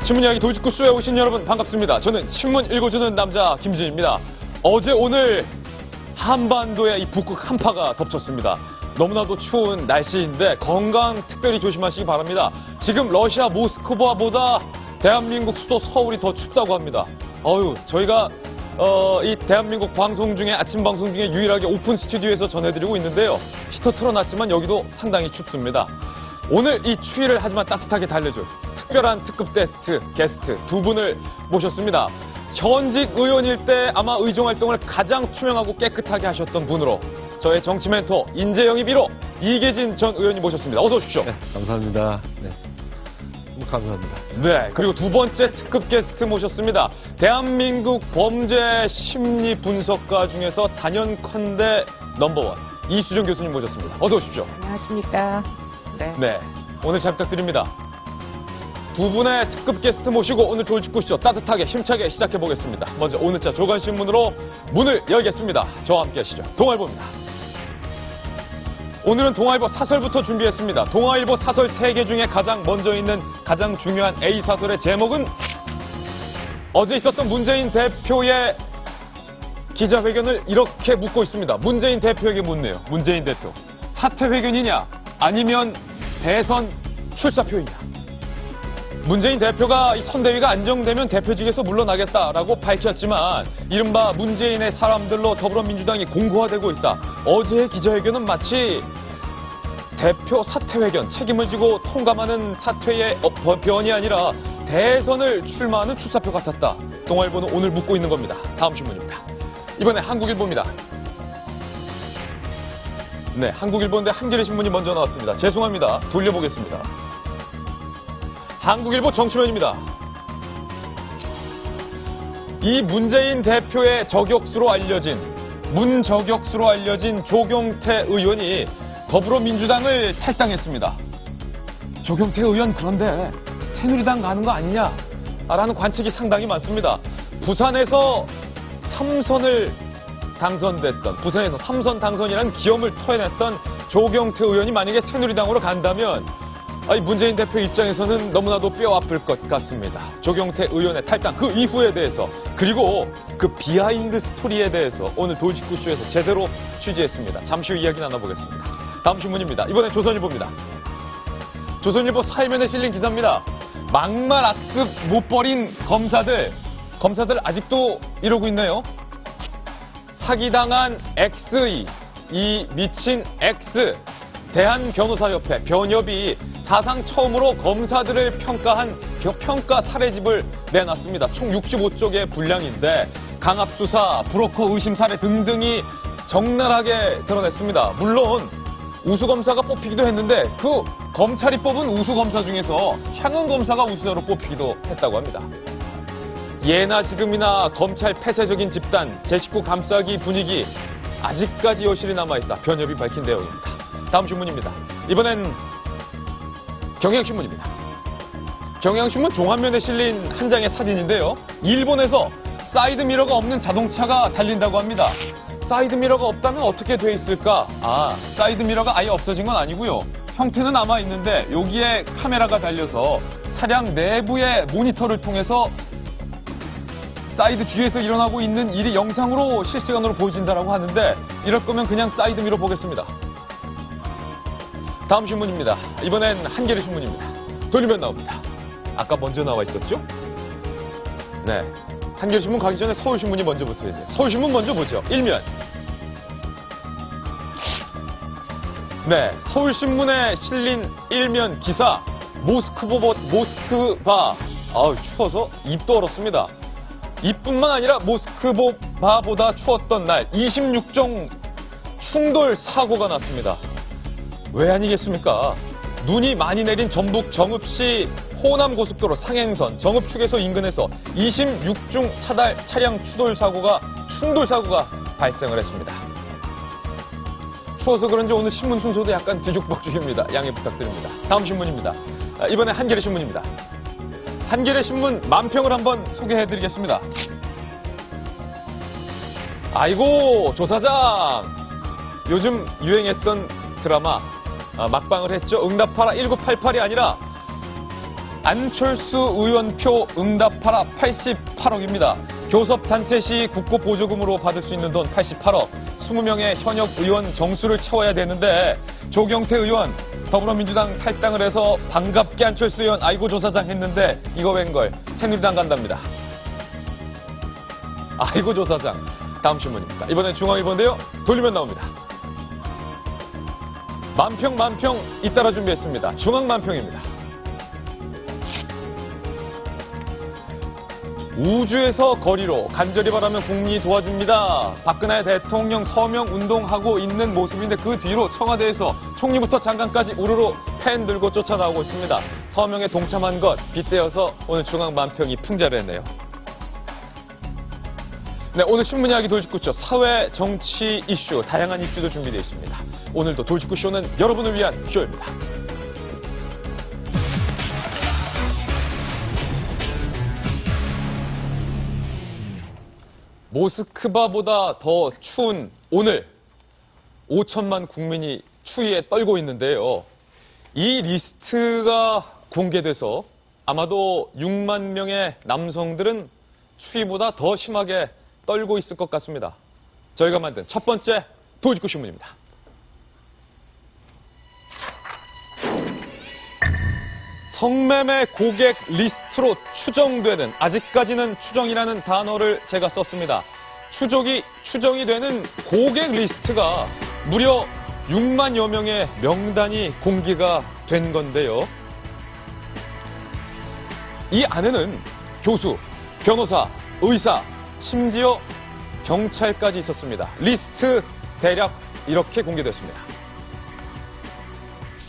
신문 이야기 돌직구쇼에 오신 여러분 반갑습니다. 저는 신문 읽어주는 남자 김진입니다. 어제 오늘 한반도에 이 북극 한파가 덮쳤습니다. 너무나도 추운 날씨인데 건강 특별히 조심하시기 바랍니다. 지금 러시아 모스크바보다 대한민국 수도 서울이 더 춥다고 합니다. 저희가 이 대한민국 방송 중에 아침 방송 중에 유일하게 오픈 스튜디오에서 전해드리고 있는데요. 히터 틀어놨지만 여기도 상당히 춥습니다. 오늘 이 추위를 하지만 따뜻하게 달래줄 특별한 특급 게스트 두 분을 모셨습니다. 현직 의원일 때 아마 의정활동을 가장 투명하고 깨끗하게 하셨던 분으로 저의 정치 멘토 인재영입 1호 이계진 전 의원님 모셨습니다. 어서 오십시오. 네, 감사합니다. 네. 감사합니다. 네, 그리고 두 번째 특급 게스트 모셨습니다. 대한민국 범죄 심리 분석가 중에서 단연컨대 넘버원 이수정 교수님 모셨습니다. 어서 오십시오. 안녕하십니까. 네, 오늘 잘 부탁드립니다. 두 분의 특급 게스트 모시고 오늘 돌직구쇼 따뜻하게 힘차게 시작해보겠습니다. 먼저 오늘자 조간신문으로 문을 열겠습니다. 저와 함께 하시죠. 동아일보입니다. 오늘은 동아일보 사설부터 준비했습니다. 동아일보 사설 3개 중에 가장 먼저 있는 가장 중요한 A사설의 제목은 어제 있었던 문재인 대표의 기자회견을 이렇게 묻고 있습니다. 문재인 대표에게 묻네요. 문재인 대표. 사퇴회견이냐 아니면 대선 출사표이냐. 문재인 대표가 이 선대위가 안정되면 대표직에서 물러나겠다라고 밝혔지만 이른바 문재인의 사람들로 더불어민주당이 공고화되고 있다. 어제의 기자회견은 마치 대표 사퇴회견, 책임을 지고 통감하는 사퇴의 변이 아니라 대선을 출마하는 출사표 같았다. 동아일보는 오늘 묻고 있는 겁니다. 다음 신문입니다. 이번에 한국일보입니다. 네, 한국일보인데 한겨레 신문이 먼저 나왔습니다. 죄송합니다. 돌려보겠습니다. 한국일보 정치면입니다. 이 문재인 대표의 저격수로 알려진 조경태 의원이 더불어민주당을 탈당했습니다. 조경태 의원 그런데 새누리당 가는 거 아니냐? 라는 관측이 상당히 많습니다. 부산에서 3선 당선이라는 기염을 토해냈던 조경태 의원이 만약에 새누리당으로 간다면 문재인 대표 입장에서는 너무나도 뼈 아플 것 같습니다. 조경태 의원의 탈당 그 이후에 대해서 그리고 그 비하인드 스토리에 대해서 오늘 돌직구쇼에서 제대로 취재했습니다. 잠시 후 이야기 나눠보겠습니다. 다음 신문입니다. 이번엔 조선일보입니다. 조선일보 사회면에 실린 기사입니다. 막말 악습 못 버린 검사들 아직도 이러고 있네요. 사기당한 X의 이 미친 X 대한변호사협회 변협이 사상 처음으로 검사들을 평가한 평가 사례집을 내놨습니다. 총 65쪽의 분량인데 강압수사, 브로커 의심 사례 등등이 적나라하게 드러냈습니다. 물론 우수검사가 뽑히기도 했는데 그 검찰이 뽑은 우수검사 중에서 향은 검사가 우수자로 뽑히기도 했다고 합니다. 예나 지금이나 검찰 폐쇄적인 집단, 제 식구 감싸기 분위기 아직까지 여실히 남아있다. 변협이 밝힌 내용입니다. 다음 신문입니다. 이번엔 경향신문입니다. 경향신문 종합면에 실린 한 장의 사진인데요. 일본에서 사이드미러가 없는 자동차가 달린다고 합니다. 사이드미러가 없다면 어떻게 돼 있을까? 사이드미러가 아예 없어진 건 아니고요. 형태는 남아 있는데 여기에 카메라가 달려서 차량 내부의 모니터를 통해서 사이드 뒤에서 일어나고 있는 일이 영상으로 실시간으로 보여진다고 하는데 이럴 거면 그냥 사이드미러 보겠습니다. 다음 신문입니다. 이번엔 한겨레 신문입니다. 돌리면 나옵니다. 아까 먼저 나와 있었죠? 네, 한겨레 신문 가기 전에 서울신문이 먼저 붙어야 돼요. 서울신문 먼저 보죠. 일면. 네, 서울신문에 실린 일면 기사 모스크바. 추워서 입도 얼었습니다. 입뿐만 아니라 모스크바보다 추웠던 날 26종 충돌 사고가 났습니다. 왜 아니겠습니까? 눈이 많이 내린 전북 정읍시 호남고속도로 상행선 정읍휴게소 인근에서 26중 차량 충돌 사고가 발생을 했습니다. 추워서 그런지 오늘 신문 순서도 약간 뒤죽박죽입니다. 양해 부탁드립니다. 다음 신문입니다. 이번에 한겨레 신문입니다. 한겨레 신문 만평을 한번 소개해드리겠습니다. 아이고 조사장, 요즘 유행했던 드라마 막방을 했죠. 응답하라 1988이 아니라 안철수 의원표 응답하라 88억입니다. 교섭단체 시 국고 보조금으로 받을 수 있는 돈 88억. 20명의 현역 의원 정수를 채워야 되는데 조경태 의원 더불어민주당 탈당을 해서 반갑게 안철수 의원 아이고 조사장 했는데 이거 웬걸 새누리당 간답니다. 아이고 조사장. 다음 신문입니다. 이번엔 중앙일보인데요. 돌리면 나옵니다. 만평 잇따라 준비했습니다. 중앙만평입니다. 우주에서 거리로 간절히 바라면 국민이 도와줍니다. 박근혜 대통령 서명 운동하고 있는 모습인데 그 뒤로 청와대에서 총리부터 장관까지 우르르 펜 들고 쫓아나오고 있습니다. 서명에 동참한 것 빗대어서 오늘 중앙만평이 풍자를 했네요. 네, 오늘 신문 이야기 돌직구쇼 사회 정치 이슈 다양한 이슈도 준비되어 있습니다. 오늘도 돌직구쇼는 여러분을 위한 쇼입니다. 모스크바보다 더 추운 오늘 5천만 국민이 추위에 떨고 있는데요. 이 리스트가 공개돼서 아마도 6만 명의 남성들은 추위보다 더 심하게 떨고 있을 것 같습니다. 저희가 만든 첫 번째 돌직구 신문입니다. 성매매 고객 리스트로 추정되는, 아직까지는 추정이라는 단어를 제가 썼습니다. 추정이 되는 고객 리스트가 무려 6만여 명의 명단이 공개가 된 건데요. 이 안에는 교수, 변호사, 의사, 심지어 경찰까지 있었습니다. 리스트 대략 이렇게 공개됐습니다.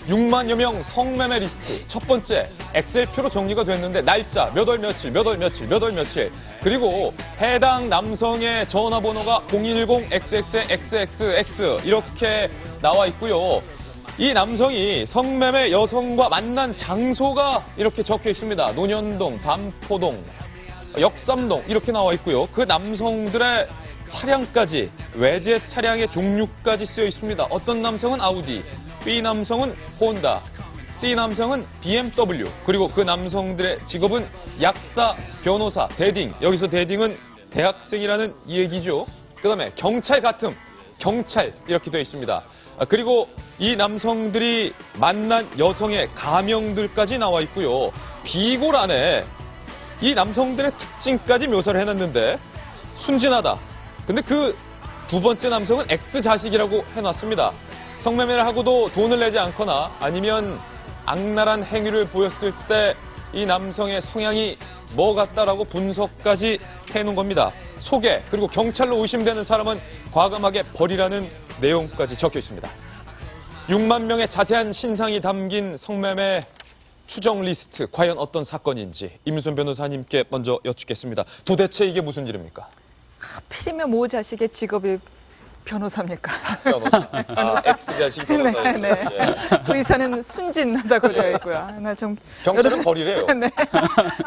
6만여 명 성매매 리스트. 첫 번째, 엑셀표로 정리가 됐는데 날짜, 몇 월 며칠. 그리고 해당 남성의 전화번호가 0110XXXX 이렇게 나와 있고요. 이 남성이 성매매 여성과 만난 장소가 이렇게 적혀 있습니다. 논현동, 반포동, 역삼동 이렇게 나와 있고요. 그 남성들의 차량까지, 외제 차량의 종류까지 쓰여 있습니다. 어떤 남성은 아우디, B 남성은 혼다, C 남성은 BMW, 그리고 그 남성들의 직업은 약사, 변호사, 대딩, 여기서 대딩은 대학생이라는 얘기죠. 그 다음에 경찰 같음, 경찰 이렇게 되어 있습니다. 그리고 이 남성들이 만난 여성의 가명들까지 나와 있고요. 비고란에 이 남성들의 특징까지 묘사를 해놨는데 순진하다. 근데 그 두 번째 남성은 X자식이라고 해놨습니다. 성매매를 하고도 돈을 내지 않거나 아니면 악랄한 행위를 보였을 때 이 남성의 성향이 뭐 같다라고 분석까지 해놓은 겁니다. 소개, 그리고 경찰로 의심되는 사람은 과감하게 버리라는 내용까지 적혀 있습니다. 6만 명의 자세한 신상이 담긴 성매매 추정 리스트, 과연 어떤 사건인지 임순 변호사님께 먼저 여쭙겠습니다. 도대체 이게 무슨 일입니까? 하필이면 모 자식의 직업이 변호사입니까? 변호사. X자식 변호사였어요. 네. 예. 의사는 순진하다고 되어 있고요. 나 좀 경찰은 버리래요. 네.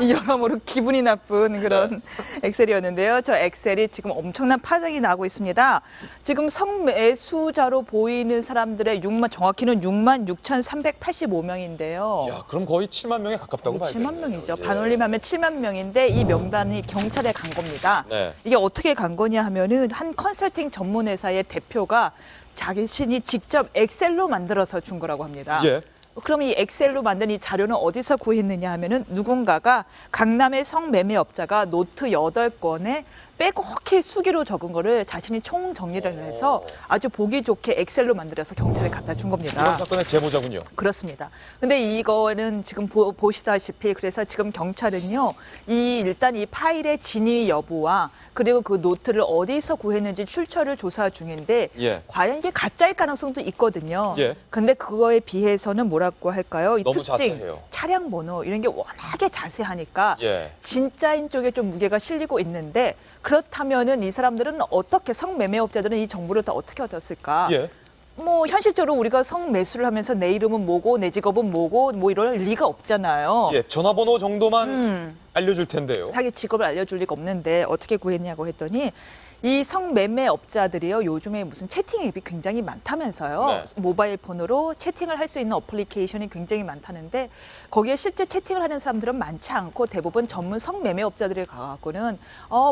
여러모로 기분이 나쁜 그런 엑셀이었는데요. 저 엑셀이 지금 엄청난 파장이 나고 있습니다. 지금 성매수자로 보이는 사람들의 정확히는 66,385명인데요. 야, 그럼 거의 7만 명에 가깝다고 봐야 7만 명이죠. 예. 반올림하면 7만 명인데 이 명단이 경찰에 간 겁니다. 네. 이게 어떻게 간 거냐 하면은 한 컨설팅 전문 회사의 대표가 자신이 직접 엑셀로 만들어서 준 거라고 합니다. 예. 그럼 이 엑셀로 만든 이 자료는 어디서 구했느냐 하면은 누군가가 강남의 성매매업자가 노트 8권에 빼곡히 수기로 적은 거를 자신이 총 정리를 해서 아주 보기 좋게 엑셀로 만들어서 경찰에 갖다 준 겁니다. 이런 사건의 제보자군요. 그렇습니다. 근데 이거는 지금 보시다시피 그래서 지금 경찰은요, 일단 이 파일의 진위 여부와 그리고 그 노트를 어디서 구했는지 출처를 조사 중인데 예. 과연 이게 가짜일 가능성도 있거든요. 예. 근데 그거에 비해서는 뭐라고 할까요? 이 너무 특징, 자세해요. 차량 번호 이런 게 워낙에 자세하니까 예. 진짜인 쪽에 좀 무게가 실리고 있는데 그렇다면은 이 사람들은 어떻게 성매매업자들은 이 정보를 다 어떻게 얻었을까? 예. 뭐 현실적으로 우리가 성매수를 하면서 내 이름은 뭐고 내 직업은 뭐고 뭐 이럴 리가 없잖아요. 예. 전화번호 정도만 알려줄 텐데요. 자기 직업을 알려줄 리가 없는데 어떻게 구했냐고 했더니 이 성매매업자들이요 요즘에 무슨 채팅 앱이 굉장히 많다면서요. 네. 모바일 폰으로 채팅을 할 수 있는 어플리케이션이 굉장히 많다는데 거기에 실제 채팅을 하는 사람들은 많지 않고 대부분 전문 성매매업자들이 가갖고는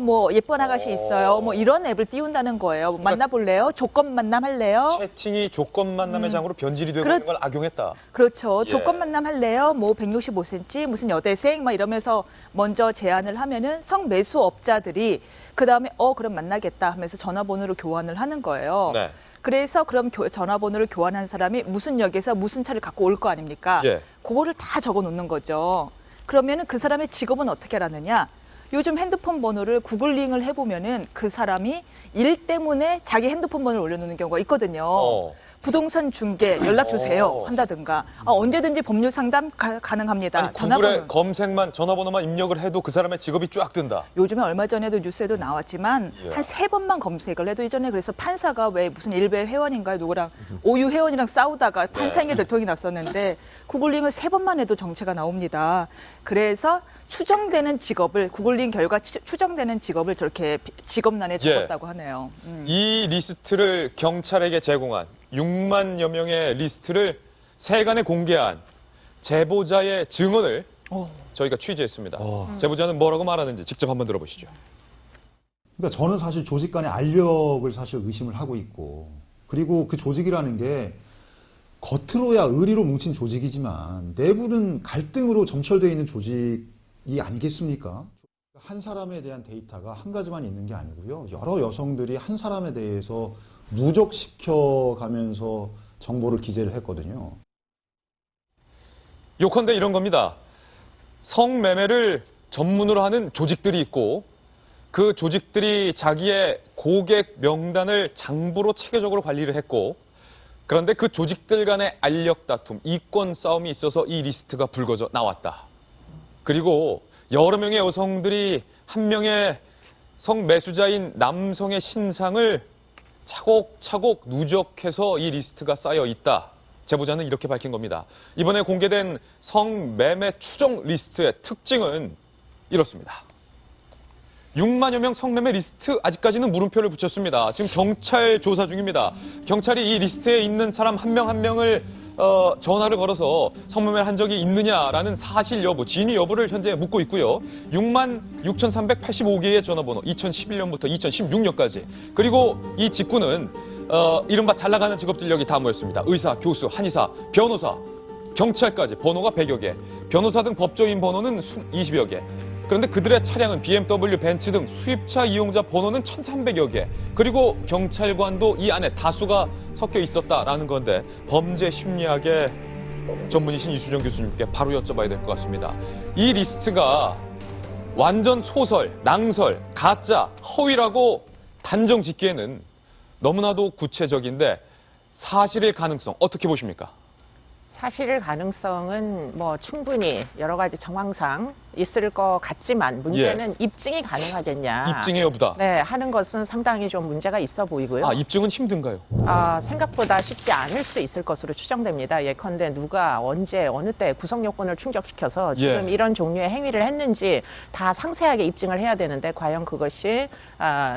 뭐 예쁜 아가씨 있어요. 뭐 이런 앱을 띄운다는 거예요. 만나볼래요? 조건 만남할래요? 채팅이 조건 만남의 장으로 변질이 되고 그렇- 있는 걸 악용했다. 그렇죠. 예. 조건 만남 할래요? 뭐 165cm 무슨 여대생 막 이러면서 먼저 제안을 하면은 성매수업자들이 그다음에 그럼 만나겠다 하면서 전화번호를 교환을 하는 거예요. 네. 그래서 그럼 전화번호를 교환한 사람이 무슨 역에서 무슨 차를 갖고 올 거 아닙니까? 예. 그거를 다 적어 놓는 거죠. 그러면은 그 사람의 직업은 어떻게 알았느냐? 요즘 핸드폰 번호를 구글링을 해보면은 그 사람이 일 때문에 자기 핸드폰 번호를 올려놓는 경우가 있거든요. 부동산 중개 연락 주세요 한다든가 언제든지 법률 상담 가능합니다. 아니, 구글에 검색만 전화번호만 입력을 해도 그 사람의 직업이 쫙 뜬다. 요즘에 얼마 전에도 뉴스에도 나왔지만 예. 한 3번만 검색을 해도 이전에 그래서 판사가 왜 무슨 일베 회원인가요? 누구랑 오유 회원이랑 싸우다가 판사에게 대통령이 났었는데 구글링을 3번만 해도 정체가 나옵니다. 그래서 추정되는 직업을 구글링 결과 추정되는 직업을 저렇게 직업란에 적었다고 하네요. 이 리스트를 경찰에게 제공한 6만여 명의 리스트를 세간에 공개한 제보자의 증언을 저희가 취재했습니다. 제보자는 뭐라고 말하는지 직접 한번 들어보시죠. 그러니까 저는 사실 조직 간의 알력을 사실 의심을 하고 있고, 그리고 그 조직이라는 게 겉으로야 의리로 뭉친 조직이지만 내부는 갈등으로 점철되어 있는 조직이 아니겠습니까? 한 사람에 대한 데이터가 한 가지만 있는 게 아니고요. 여러 여성들이 한 사람에 대해서 누적시켜 가면서 정보를 기재를 했거든요. 요컨대 이런 겁니다. 성매매를 전문으로 하는 조직들이 있고 그 조직들이 자기의 고객 명단을 장부로 체계적으로 관리를 했고 그런데 그 조직들 간의 알력 다툼, 이권 싸움이 있어서 이 리스트가 불거져 나왔다. 그리고 여러 명의 여성들이 한 명의 성매수자인 남성의 신상을 차곡차곡 누적해서 이 리스트가 쌓여 있다. 제보자는 이렇게 밝힌 겁니다. 이번에 공개된 성매매 추정 리스트의 특징은 이렇습니다. 6만여 명 성매매 리스트 아직까지는 물음표를 붙였습니다. 지금 경찰 조사 중입니다. 경찰이 이 리스트에 있는 사람 한 명 한 명을 전화를 걸어서 성매매를 한 적이 있느냐라는 사실 여부, 진위 여부를 현재 묻고 있고요. 6만 6,385개의 전화번호 2011년부터 2016년까지 그리고 이 직구는 이른바 잘 나가는 직업들 여기 다 모였습니다. 의사, 교수, 한의사, 변호사, 경찰까지 번호가 100여 개, 변호사 등 법조인 번호는 20여 개. 그런데 그들의 차량은 BMW, 벤츠 등 수입차 이용자 번호는 1,300여 개. 그리고 경찰관도 이 안에 다수가 섞여 있었다라는 건데 범죄 심리학의 전문이신 이수정 교수님께 바로 여쭤봐야 될 것 같습니다. 이 리스트가 완전 소설, 낭설, 가짜, 허위라고 단정 짓기에는 너무나도 구체적인데 사실일 가능성 어떻게 보십니까? 사실 가능성은 뭐 충분히 여러 가지 정황상 있을 것 같지만 문제는 입증이 가능하겠냐. 입증의 여부다. 네, 하는 것은 상당히 좀 문제가 있어 보이고요. 입증은 힘든가요? 생각보다 쉽지 않을 수 있을 것으로 추정됩니다. 예컨대 누가 언제 어느 때 구성 요건을 충족시켜서 지금 이런 종류의 행위를 했는지 다 상세하게 입증을 해야 되는데 과연 그것이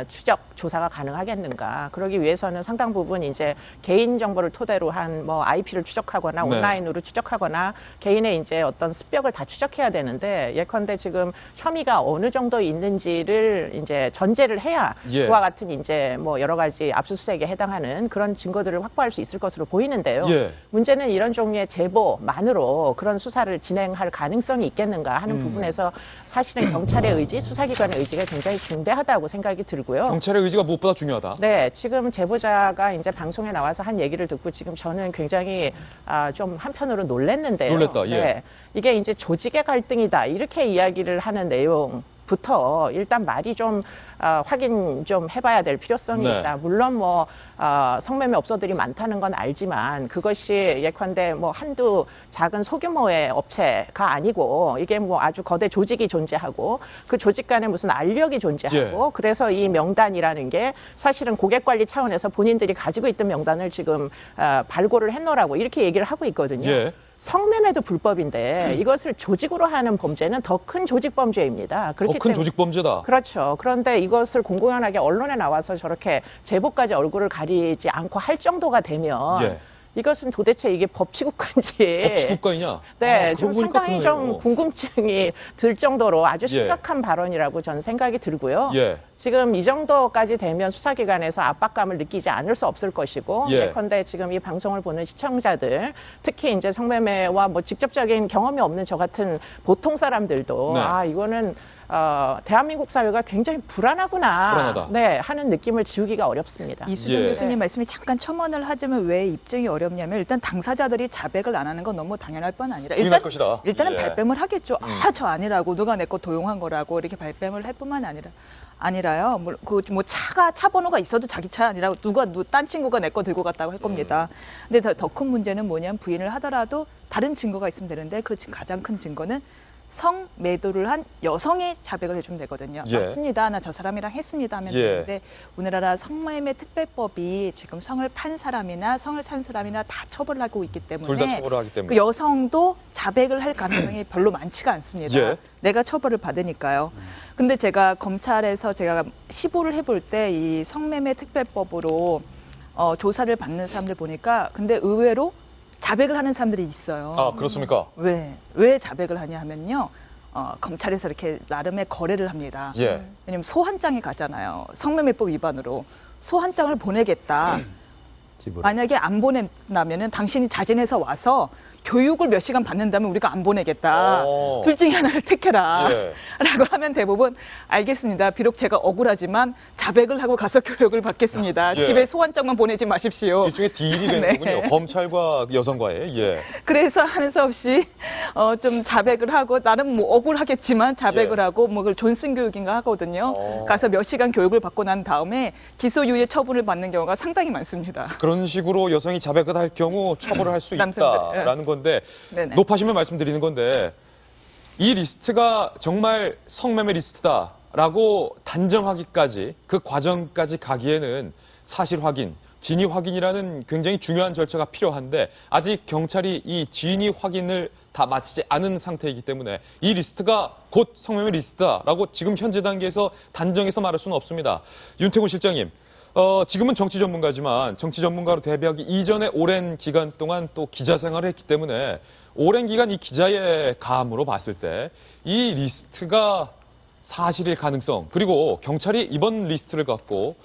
추적 조사가 가능하겠는가? 그러기 위해서는 상당 부분 이제 개인 정보를 토대로 한 뭐 IP를 추적하거나 온라인으로 추적하거나 개인의 이제 어떤 습벽을 다 추적해야 되는데 예컨대 지금 혐의가 어느 정도 있는지를 이제 전제를 해야 그와 같은 이제 뭐 여러 가지 압수수색에 해당하는 그런 증거들을 확보할 수 있을 것으로 보이는데요. 문제는 이런 종류의 제보만으로 그런 수사를 진행할 가능성이 있겠는가 하는 부분에서 사실은 경찰의 의지, 수사기관의 의지가 굉장히 중대하다고 생각이 들고요. 경찰의 의지가 무엇보다 중요하다. 네, 지금 제보자가 이제 방송에 나와서 한 얘기를 듣고 지금 저는 굉장히 좀 한편으로 놀랐는데요. 놀랬다. 네, 이게 이제 조직의 갈등이다 이렇게 이야기를 하는 내용부터 일단 말이 좀 확인 좀 해봐야 될 필요성이 있다. 물론 뭐 성매매 업소들이 많다는 건 알지만 그것이 예컨대 뭐 한두 작은 소규모의 업체가 아니고 이게 뭐 아주 거대 조직이 존재하고 그 조직 간에 무슨 알력이 존재하고 그래서 이 명단이라는 게 사실은 고객관리 차원에서 본인들이 가지고 있던 명단을 지금 발굴을 했노라고 이렇게 얘기를 하고 있거든요. 성매매도 불법인데 이것을 조직으로 하는 범죄는 더 큰 조직 범죄입니다. 그렇기 큰 때문에 조직 범죄다. 그렇죠. 그런데 이것을 공공연하게 언론에 나와서 저렇게 제보까지 얼굴을 가리지 않고 할 정도가 되면 예. 이것은 도대체 이게 법치국가인지 법치국가이냐? 네, 그러고 좀 보니까 상당히 그러네요. 좀 궁금증이 들 정도로 아주 예. 심각한 발언이라고 저는 생각이 들고요. 예. 지금 이 정도까지 되면 수사기관에서 압박감을 느끼지 않을 수 없을 것이고, 예. 예컨대 지금 이 방송을 보는 시청자들, 특히 이제 성매매와 뭐 직접적인 경험이 없는 저 같은 보통 사람들도 네. 아 이거는 대한민국 사회가 굉장히 불안하구나, 불안하다. 네, 하는 느낌을 지우기가 어렵습니다. 이수정 예. 교수님 말씀이 잠깐 첨언을 하자면 왜 입증이 어렵냐면 일단 당사자들이 자백을 안 하는 건 너무 당연할 뿐 아니라 부인할 것이다. 일단은 예. 발뺌을 하겠죠. 아, 저 아니라고 누가 내 거 도용한 거라고 이렇게 발뺌을 할 뿐만 아니라요. 뭐 차 번호가 있어도 자기 차 아니라고 딴 친구가 내 거 들고 갔다고 할 겁니다. 근데 더 큰 문제는 뭐냐면 부인을 하더라도 다른 증거가 있으면 되는데 그 가장 큰 증거는 성매도를 한 여성이 자백을 해주면 되거든요. 예. 맞습니다. 나 저 사람이랑 했습니다 하면 예. 되는데 우리나라 성매매 특별법이 지금 성을 판 사람이나 성을 산 사람이나 다 처벌을 하고 있기 때문에 둘 다 처벌을 하기 때문에. 그 여성도 자백을 할 가능성이 별로 많지가 않습니다. 예. 내가 처벌을 받으니까요. 근데 제가 검찰에서 제가 시보를 해볼 때 이 성매매 특별법으로 조사를 받는 사람들 보니까 근데 의외로 자백을 하는 사람들이 있어요. 아, 그렇습니까? 왜 자백을 하냐 하면요. 검찰에서 이렇게 나름의 거래를 합니다. 예. 왜냐면 소 한 장이 가잖아요. 성매매법 위반으로. 소 한 장을 보내겠다. 만약에 안 보낸다면은 당신이 자진해서 와서 교육을 몇 시간 받는다면 우리가 안 보내겠다. 어. 둘 중에 하나를 택해라. 예. 라고 하면 대부분 알겠습니다. 비록 제가 억울하지만 자백을 하고 가서 교육을 받겠습니다. 예. 집에 소 한 장만 보내지 마십시오. 일종의 딜이 되는 네. 거군요. 검찰과 여성과의. 예. 그래서 하는 수 없이 좀 자백을 하고 나는 뭐 억울하겠지만 자백을 예. 하고 뭐 그걸 존슨 교육인가 하거든요. 가서 몇 시간 교육을 받고 난 다음에 기소유예 처분을 받는 경우가 상당히 많습니다. 그런 식으로 여성이 자백을 할 경우 처벌을 할 수 남성들, 있다라는 건데 네네. 높아심을 말씀드리는 건데 이 리스트가 정말 성매매 리스트다라고 단정하기까지 그 과정까지 가기에는 사실 확인, 진위 확인이라는 굉장히 중요한 절차가 필요한데 아직 경찰이 이 진위 확인을 다 마치지 않은 상태이기 때문에 이 리스트가 곧 성매매 리스트다라고 지금 현재 단계에서 단정해서 말할 수는 없습니다. 윤태곤 실장님. 지금은 정치 전문가지만 정치 전문가로 데뷔하기 이전에 오랜 기간 동안 또 기자 생활을 했기 때문에 오랜 기간 이 기자의 감으로 봤을 때 이 리스트가 사실일 가능성 그리고 경찰이 이번 리스트를 갖고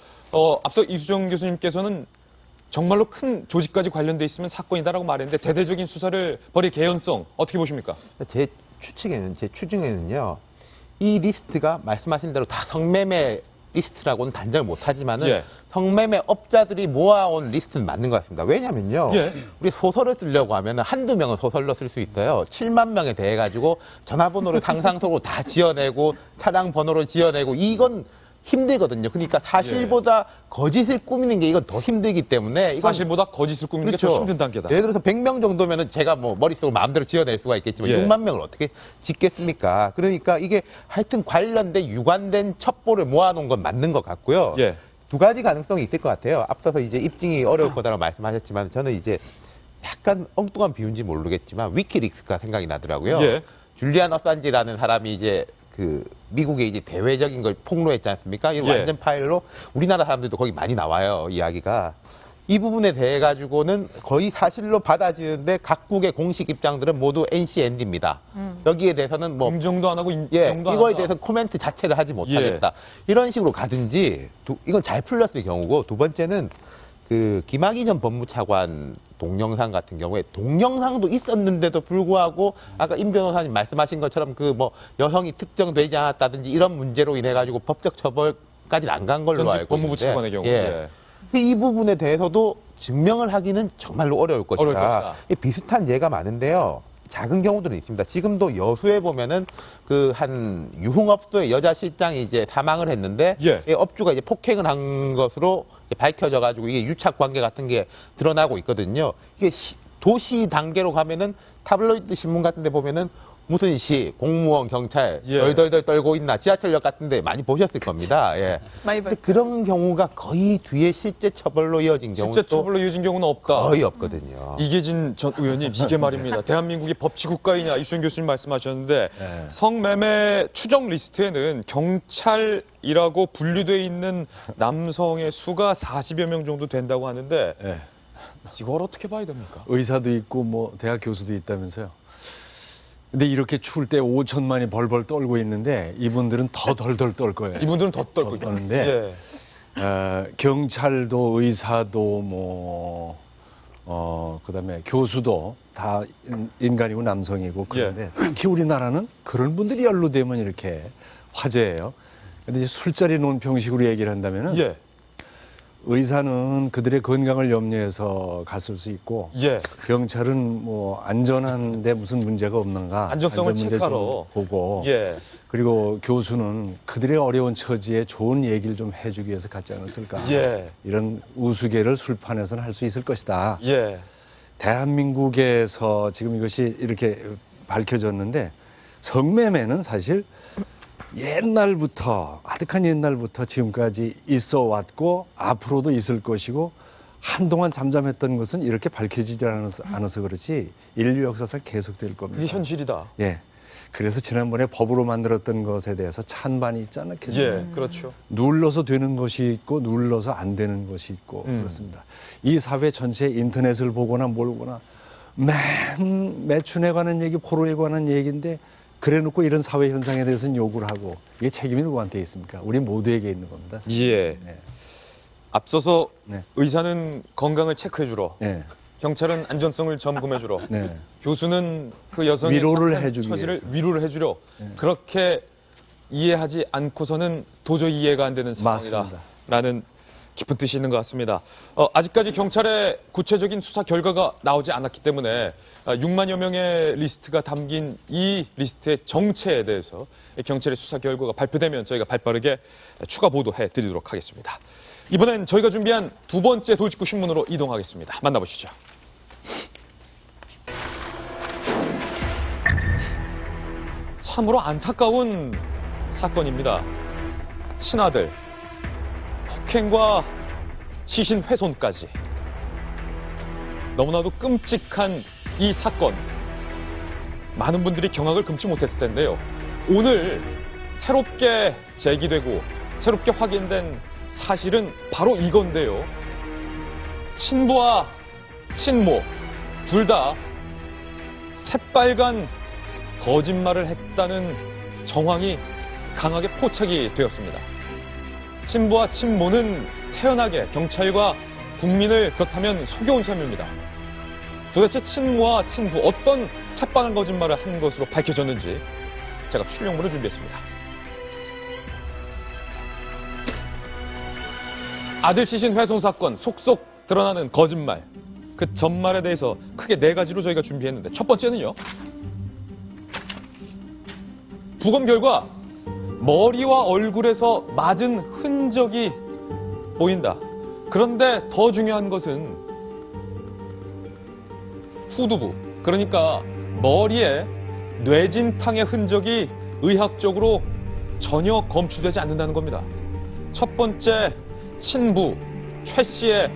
앞서 이수정 교수님께서는 정말로 큰 조직까지 관련돼 있으면 사건이다라고 말했는데 대대적인 수사를 벌일 개연성 어떻게 보십니까? 제 추정에는요, 이 리스트가 말씀하신 대로 다 성매매 리스트라고는 단정을 못하지만은 예. 성매매 업자들이 모아온 리스트는 맞는 것 같습니다. 왜냐면요, 예. 우리 소설을 쓰려고 하면 한두 명은 소설로 쓸 수 있어요. 7만 명에 대해 가지고 전화번호를 상상속으로 다 지어내고 차량 번호를 지어내고 이건 힘들거든요. 그러니까 사실보다 거짓을 꾸미는 게 이건 더 힘들기 때문에 이건 사실보다 거짓을 꾸미는 게 더 힘든 단계다. 예를 들어서 100명 정도면은 제가 뭐 머릿속으로 마음대로 지어낼 수가 있겠지만 예. 6만 명을 어떻게 짓겠습니까? 그러니까 이게 하여튼 관련된 유관된 첩보를 모아놓은 건 맞는 것 같고요. 예. 두 가지 가능성이 있을 것 같아요. 앞서서 이제 입증이 어려울 거다라고 말씀하셨지만 저는 이제 약간 엉뚱한 비유인지 모르겠지만 위키릭스가 생각이 나더라고요. 예. 줄리안 어산지라는 사람이 이제 그 미국의 이제 대외적인 걸 폭로했지 않습니까? 이 예. 완전 파일로 우리나라 사람들도 거기 많이 나와요, 이야기가. 이 부분에 대해 가지고는 거의 사실로 받아지는데 각국의 공식 입장들은 모두 NCND입니다. 여기에 대해서는 뭐 인정도 안 하고 예, 인정도 안 이거에 한다. 대해서 코멘트 자체를 하지 못하겠다. 이런 식으로 가든지 이건 잘 풀렸을 경우고 두 번째는 그 김학의 전 법무차관 동영상 같은 경우에 동영상도 있었는데도 불구하고 아까 임 변호사님 말씀하신 것처럼 그 뭐 여성이 특정되지 않았다든지 이런 문제로 인해 가지고 법적 처벌까지는 안 간 걸로 전직 알고 법무부 있는데 차관의 경우. 예. 이 부분에 대해서도 증명을 하기는 정말로 어려울 것이다. 어려울 것이다. 이 비슷한 예가 많은데요. 작은 경우들은 있습니다. 지금도 여수에 보면은 그 한 유흥업소의 여자 실장이 이제 사망을 했는데 예. 이 업주가 이제 폭행을 한 것으로 밝혀져 가지고 이게 유착 관계 같은 게 드러나고 있거든요. 이게 도시 단계로 가면은 타블로이드 신문 같은 데 보면은 무슨 시, 공무원, 경찰 예. 덜덜덜 떨고 있나 지하철역 같은데 많이 보셨을 겁니다. 예. 많이 근데 봤어요. 그런 경우가 거의 뒤에 실제 처벌로 이어진 경우도 실제 처벌로 이어진 경우는 없다. 거의 없거든요. 이계진 전 의원님, 이게 말입니다. 대한민국이 법치국가이냐 이수영 교수님 말씀하셨는데 네. 성매매 추정 리스트에는 경찰이라고 분류되어 있는 남성의 수가 40여 명 정도 된다고 하는데 예. 이걸 어떻게 봐야 됩니까? 의사도 있고 뭐 대학 교수도 있다면서요. 근데 이렇게 추울 때 5천만이 벌벌 떨고 있는데 이분들은 더 덜덜 떨 거예요. 이분들은 더 떨고 있다. 떠는데 예. 경찰도 의사도 그다음에 교수도 다 인간이고 남성이고 그런데 특히 우리나라는 그런 분들이 연루되면 이렇게 화제예요. 근데 이제 술자리 논평식으로 얘기를 한다면은 예. 의사는 그들의 건강을 염려해서 갔을 수 있고 예. 경찰은 뭐 안전한데 무슨 문제가 없는가 안전성을 안전 문제 체크하러. 좀 보고 예. 그리고 교수는 그들의 어려운 처지에 좋은 얘기를 좀 해주기 위해서 갔지 않았을까. 예. 이런 우스개를 술판에서는 할 수 있을 것이다. 예. 대한민국에서 지금 이것이 이렇게 밝혀졌는데 성매매는 사실 옛날부터 아득한 옛날부터 지금까지 있어 왔고 앞으로도 있을 것이고 한동안 잠잠했던 것은 이렇게 밝혀지지 않아서 그렇지 인류 역사상 계속될 겁니다. 이게 현실이다. 예. 그래서 지난번에 법으로 만들었던 것에 대해서 찬반이 있지 않겠어요? 예. 그렇죠. 눌러서 되는 것이 있고 눌러서 안 되는 것이 있고 그렇습니다. 이 사회 전체에 인터넷을 보거나 몰거나 매춘에 관한 얘기, 포로에 관한 얘기인데 그래놓고 이런 사회 현상에 대해서는 욕을 하고 이게 책임이 누구한테 있습니까? 우리 모두에게 있는 겁니다. 예. 네. 앞서서 네. 의사는 건강을 체크해주러, 네. 경찰은 안전성을 점검해주러, 네. 교수는 그 여성의 위로를 착한 해주기 처지를 위해서. 위로를 해주려 네. 그렇게 이해하지 않고서는 도저히 이해가 안 되는 맞습니다. 상황이다라는 깊은 뜻이 있는 것 같습니다. 아직까지 경찰의 구체적인 수사 결과가 나오지 않았기 때문에 6만여 명의 리스트가 담긴 이 리스트의 정체에 대해서 경찰의 수사 결과가 발표되면 저희가 발빠르게 추가 보도해 드리도록 하겠습니다. 이번엔 저희가 준비한 두 번째 돌직구 신문으로 이동하겠습니다. 만나보시죠. 참으로 안타까운 사건입니다. 친아들, 폭행과 시신 훼손까지. 너무나도 끔찍한 이 사건. 많은 분들이 경악을 금치 못했을 텐데요. 오늘 새롭게 제기되고 새롭게 확인된 사실은 바로 이건데요. 친부와 친모 둘 다 새빨간 거짓말을 했다는 정황이 강하게 포착이 되었습니다. 친부와 친모는 태연하게 경찰과 국민을 그렇다면 속여온 셈입니다. 도대체 친모와 친부 어떤 새빨간 거짓말을 한 것으로 밝혀졌는지 제가 출력물을 준비했습니다. 아들 시신 훼손 사건 속속 드러나는 거짓말. 그 전말에 대해서 크게 네 가지로 저희가 준비했는데 첫 번째는요. 부검 결과 머리와 얼굴에서 맞은 흔적이 보인다. 그런데 더 중요한 것은 후두부, 그러니까 머리에 뇌진탕의 흔적이 의학적으로 전혀 검출되지 않는다는 겁니다. 첫 번째, 친부 최 씨의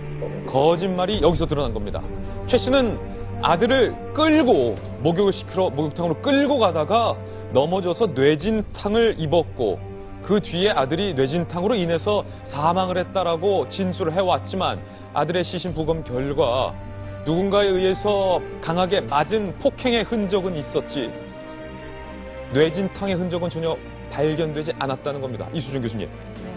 거짓말이 여기서 드러난 겁니다. 최 씨는 아들을 끌고 목욕을 시키러 목욕탕으로 끌고 가다가 넘어져서 뇌진탕을 입었고 그 뒤에 아들이 뇌진탕으로 인해서 사망을 했다라고 진술을 해왔지만 아들의 시신 부검 결과 누군가에 의해서 강하게 맞은 폭행의 흔적은 있었지 뇌진탕의 흔적은 전혀 발견되지 않았다는 겁니다. 이수정 교수님.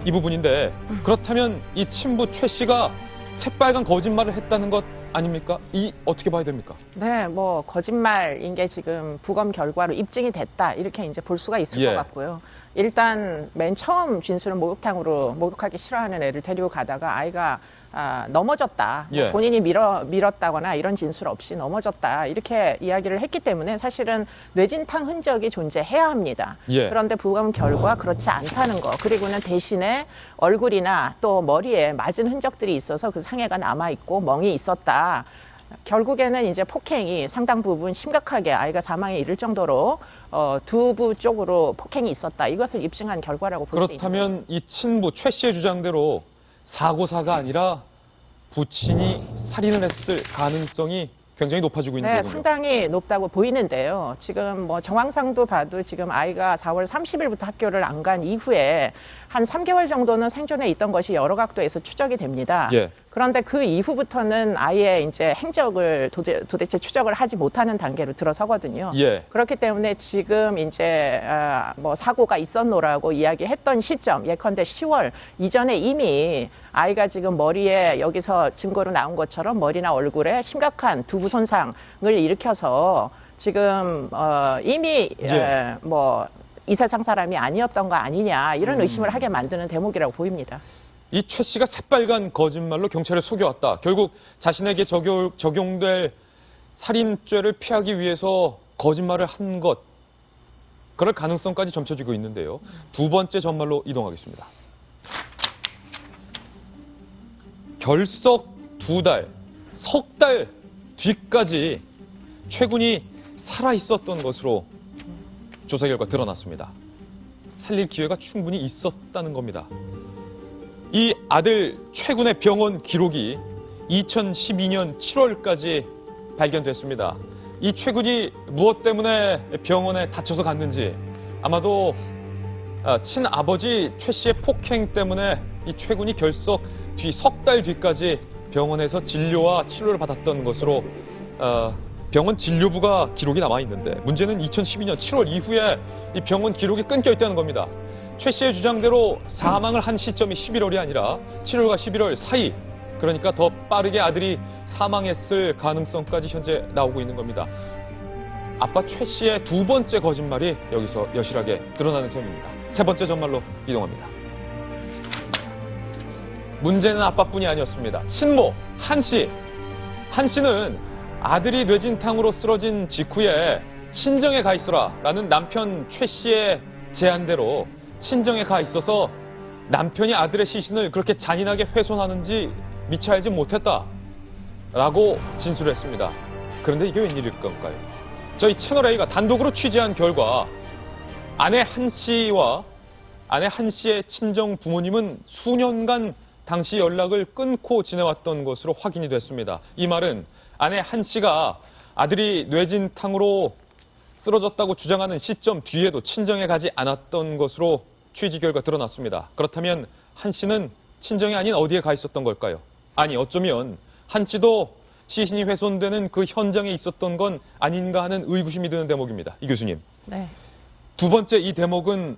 이 부분인데 그렇다면 이 친부 최 씨가 새빨간 거짓말을 했다는 것 아닙니까? 이 어떻게 봐야 됩니까? 네, 뭐 거짓말인 게 지금 부검 결과로 입증이 됐다 이렇게 이제 볼 수가 있을 예. 것 같고요. 일단 맨 처음 진술은 목욕탕으로 목욕하기 싫어하는 애를 데리고 가다가 아이가 넘어졌다. 뭐 예. 본인이 밀었다거나 이런 진술 없이 넘어졌다. 이렇게 이야기를 했기 때문에 사실은 뇌진탕 흔적이 존재해야 합니다. 예. 그런데 부검 결과 그렇지 않다는 거. 그리고는 대신에 얼굴이나 또 머리에 맞은 흔적들이 있어서 그 상해가 남아있고 멍이 있었다. 결국에는 이제 폭행이 상당 부분 심각하게 아이가 사망에 이를 정도로 두부 쪽으로 폭행이 있었다. 이것을 입증한 결과라고 볼 수 있습니다. 그렇다면 이 친부 최 씨의 주장대로 사고사가 아니라 부친이 살인을 했을 가능성이 굉장히 높아지고 있는 네, 거군요. 상당히 높다고 보이는데요. 지금 뭐 정황상도 봐도 지금 아이가 4월 30일부터 학교를 안 간 이후에 한 3개월 정도는 생존해 있던 것이 여러 각도에서 추적이 됩니다. 예. 그런데 그 이후부터는 아예 이제 행적을 도대체 추적을 하지 못하는 단계로 들어서거든요. 예. 그렇기 때문에 지금 이제 뭐 사고가 있었노라고 이야기했던 시점, 예컨대 10월 이전에 이미 아이가 지금 머리에 여기서 증거로 나온 것처럼 머리나 얼굴에 심각한 두부 손상을 일으켜서 지금 이미 예. 뭐 이 세상 사람이 아니었던 거 아니냐 이런 의심을 하게 만드는 대목이라고 보입니다. 이 최 씨가 새빨간 거짓말로 경찰을 속여왔다. 결국 자신에게 적용될 살인죄를 피하기 위해서 거짓말을 한 것. 그럴 가능성까지 점쳐지고 있는데요. 두 번째 전말로 이동하겠습니다. 결석 2달, 석 달 뒤까지 최군이 살아있었던 것으로 조사 결과 드러났습니다. 살릴 기회가 충분히 있었다는 겁니다. 이 아들 최군의 병원 기록이 2012년 7월까지 발견됐습니다. 이 최군이 무엇 때문에 병원에 다쳐서 갔는지 아마도 친아버지 최 씨의 폭행 때문에 이 최군이 결석 뒤 석 달 뒤까지 병원에서 진료와 치료를 받았던 것으로 병원 진료부가 기록이 남아 있는데 문제는 2012년 7월 이후에 이 병원 기록이 끊겨 있다는 겁니다. 최 씨의 주장대로 사망을 한 시점이 11월이 아니라 7월과 11월 사이, 그러니까 더 빠르게 아들이 사망했을 가능성까지 현재 나오고 있는 겁니다. 아빠 최 씨의 두 번째 거짓말이 여기서 여실하게 드러나는 셈입니다. 세 번째 전말로 이동합니다. 문제는 아빠뿐이 아니었습니다. 친모 한 씨. 한 씨는 아들이 뇌진탕으로 쓰러진 직후에 친정에 가 있어라 라는 남편 최 씨의 제안대로 친정에 가 있어서 남편이 아들의 시신을 그렇게 잔인하게 훼손하는지 미처 알지 못했다 라고 진술했습니다. 그런데 이게 웬일일 건가요? 저희 채널A가 단독으로 취재한 결과 아내 한 씨와 아내 한 씨의 친정 부모님은 수년간 당시 연락을 끊고 지내왔던 것으로 확인이 됐습니다. 이 말은 아내 한 씨가 아들이 뇌진탕으로 쓰러졌다고 주장하는 시점 뒤에도 친정에 가지 않았던 것으로 취재 결과 드러났습니다. 그렇다면 한 씨는 친정이 아닌 어디에 가 있었던 걸까요? 아니 어쩌면 한 씨도 시신이 훼손되는 그 현장에 있었던 건 아닌가 하는 의구심이 드는 대목입니다. 이 교수님. 네. 두 번째 이 대목은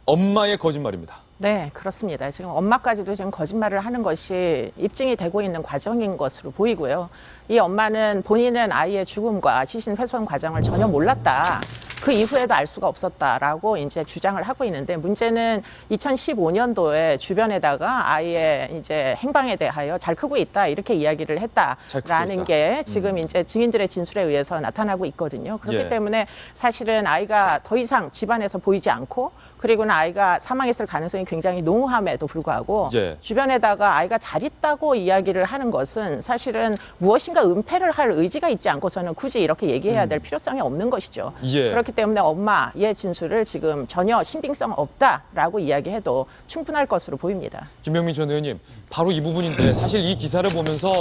엄마의 거짓말입니다. 네, 그렇습니다. 지금 엄마까지도 지금 거짓말을 하는 것이 입증이 되고 있는 과정인 것으로 보이고요. 이 엄마는 본인은 아이의 죽음과 시신 훼손 과정을 전혀 몰랐다. 그 이후에도 알 수가 없었다라고 이제 주장을 하고 있는데 문제는 2015년도에 주변에다가 아이의 이제 행방에 대하여 잘 크고 있다 이렇게 이야기를 했다라는 게 지금 이제 증인들의 진술에 의해서 나타나고 있거든요. 그렇기 예. 때문에 사실은 아이가 더 이상 집안에서 보이지 않고 그리고는 아이가 사망했을 가능성이 굉장히 농후함에도 불구하고 예. 주변에다가 아이가 잘 있다고 이야기를 하는 것은 사실은 무엇인가 은폐를 할 의지가 있지 않고서는 굳이 이렇게 얘기해야 될 필요성이 없는 것이죠. 예. 그렇기 때문에 엄마의 진술을 지금 전혀 신빙성 없다라고 이야기해도 충분할 것으로 보입니다. 김병민 전 의원님, 바로 이 부분인데 사실 이 기사를 보면서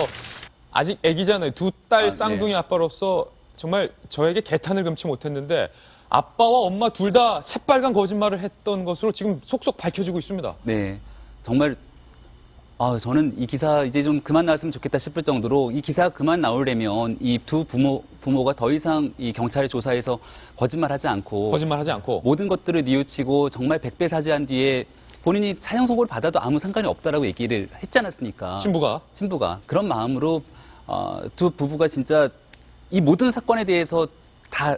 아직 애기잖아요. 두 딸 쌍둥이 아빠로서 정말 저에게 개탄을 금치 못했는데 아빠와 엄마 둘 다 새빨간 거짓말을 했던 것으로 지금 속속 밝혀지고 있습니다. 네, 정말 저는 이 기사 이제 좀 그만 나왔으면 좋겠다 싶을 정도로 이 기사가 그만 나오려면 이 두 부모가 더 이상 이 경찰의 조사에서 거짓말하지 않고 모든 것들을 뉘우치고 정말 백배사지한 뒤에 본인이 사형 선고를 받아도 아무 상관이 없다라고 얘기를 했지 않았습니까? 친부가 그런 마음으로 두 부부가 진짜 이 모든 사건에 대해서 다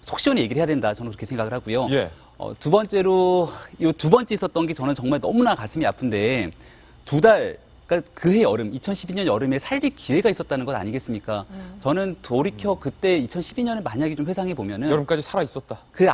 속 시원히 얘기를 해야 된다. 저는 그렇게 생각을 하고요. 예. 두 번째로 이 두 번째 있었던 게 저는 정말 너무나 가슴이 아픈데 2달, 그러니까 그해 여름, 2012년 여름에 살릴 기회가 있었다는 것 아니겠습니까? 저는 돌이켜 그때 2012년에 만약에 좀 회상해 보면은 여름까지 살아 있었다. 그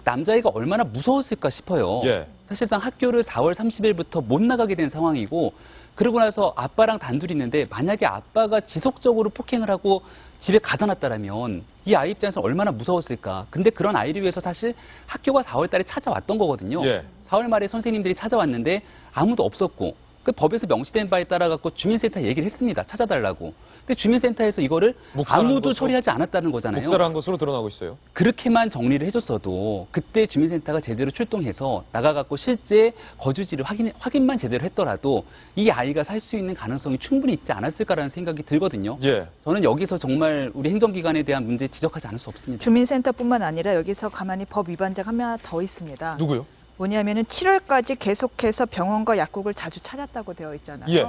남자아이가 얼마나 무서웠을까 싶어요. 예. 사실상 학교를 4월 30일부터 못 나가게 된 상황이고, 그러고 나서 아빠랑 단둘이 있는데 만약에 아빠가 지속적으로 폭행을 하고 집에 가다 놨다라면 이 아이 입장에서 얼마나 무서웠을까. 근데 그런 아이를 위해서 사실 학교가 4월 달에 찾아왔던 거거든요. 예. 4월 말에 선생님들이 찾아왔는데 아무도 없었고, 그 법에서 명시된 바에 따라 갖고 주민센터 얘기를 했습니다. 찾아달라고. 근데 주민센터에서 이거를 묵살한 아무도 것으로? 처리하지 않았다는 거잖아요. 묵살한 것으로 드러나고 있어요. 그렇게만 정리를 해줬어도 그때 주민센터가 제대로 출동해서 나가갖고 실제 거주지를 확인만 제대로 했더라도 이 아이가 살 수 있는 가능성이 충분히 있지 않았을까라는 생각이 들거든요. 예. 저는 여기서 정말 우리 행정기관에 대한 문제 지적하지 않을 수 없습니다. 주민센터뿐만 아니라 여기서 가만히 법 위반자가 한 명 더 있습니다. 누구요? 뭐냐면은 7월까지 계속해서 병원과 약국을 자주 찾았다고 되어 있잖아요. 예.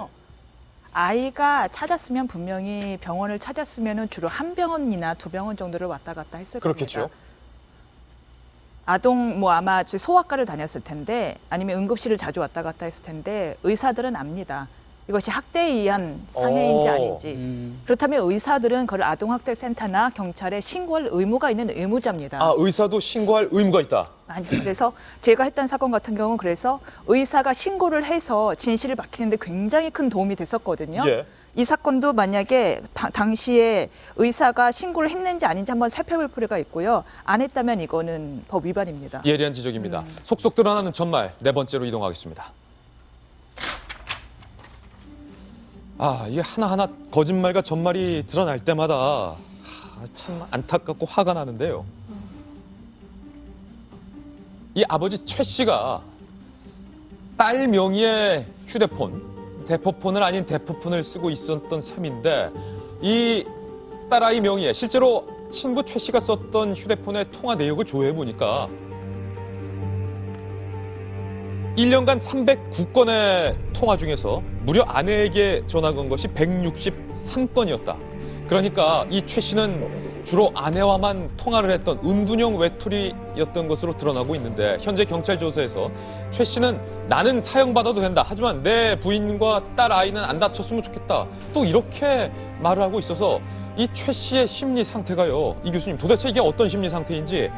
아이가 찾았으면 분명히 병원을 찾았으면은 주로 한 병원이나 두 병원 정도를 왔다 갔다 했을 그렇겠죠. 겁니다. 아동 뭐 아마 소아과를 다녔을 텐데 아니면 응급실을 자주 왔다 갔다 했을 텐데 의사들은 압니다. 이것이 학대에 의한 상해인지 아닌지. 그렇다면 의사들은 그걸 아동학대센터나 경찰에 신고할 의무가 있는 의무자입니다. 아, 의사도 신고할 의무가 있다. 아니, 그래서 제가 했던 사건 같은 경우는 그래서 의사가 신고를 해서 진실을 밝히는데 굉장히 큰 도움이 됐었거든요. 예. 이 사건도 만약에 당시에 의사가 신고를 했는지 아닌지 한번 살펴볼 필요가 있고요. 안 했다면 이거는 법 위반입니다. 예리한 지적입니다. 속속 드러나는 전말 네 번째로 이동하겠습니다. 아, 이게 하나하나 거짓말과 전말이 드러날 때마다 참 안타깝고 화가 나는데요. 이 아버지 최 씨가 딸 명의의 휴대폰, 대포폰을 아닌 대포폰을 쓰고 있었던 셈인데 이 딸아이 명의의 실제로 친구 최 씨가 썼던 휴대폰의 통화 내역을 조회해 보니까 1년간 309건의 통화 중에서 무려 아내에게 전화 건 것이 163건이었다. 그러니까 이 최 씨는 주로 아내와만 통화를 했던 은둔형 외톨이였던 것으로 드러나고 있는데 현재 경찰 조사에서 최 씨는 나는 사형받아도 된다. 하지만 내 부인과 딸 아이는 안 다쳤으면 좋겠다. 또 이렇게 말을 하고 있어서 이 최 씨의 심리 상태가요. 이 교수님 도대체 이게 어떤 심리 상태인지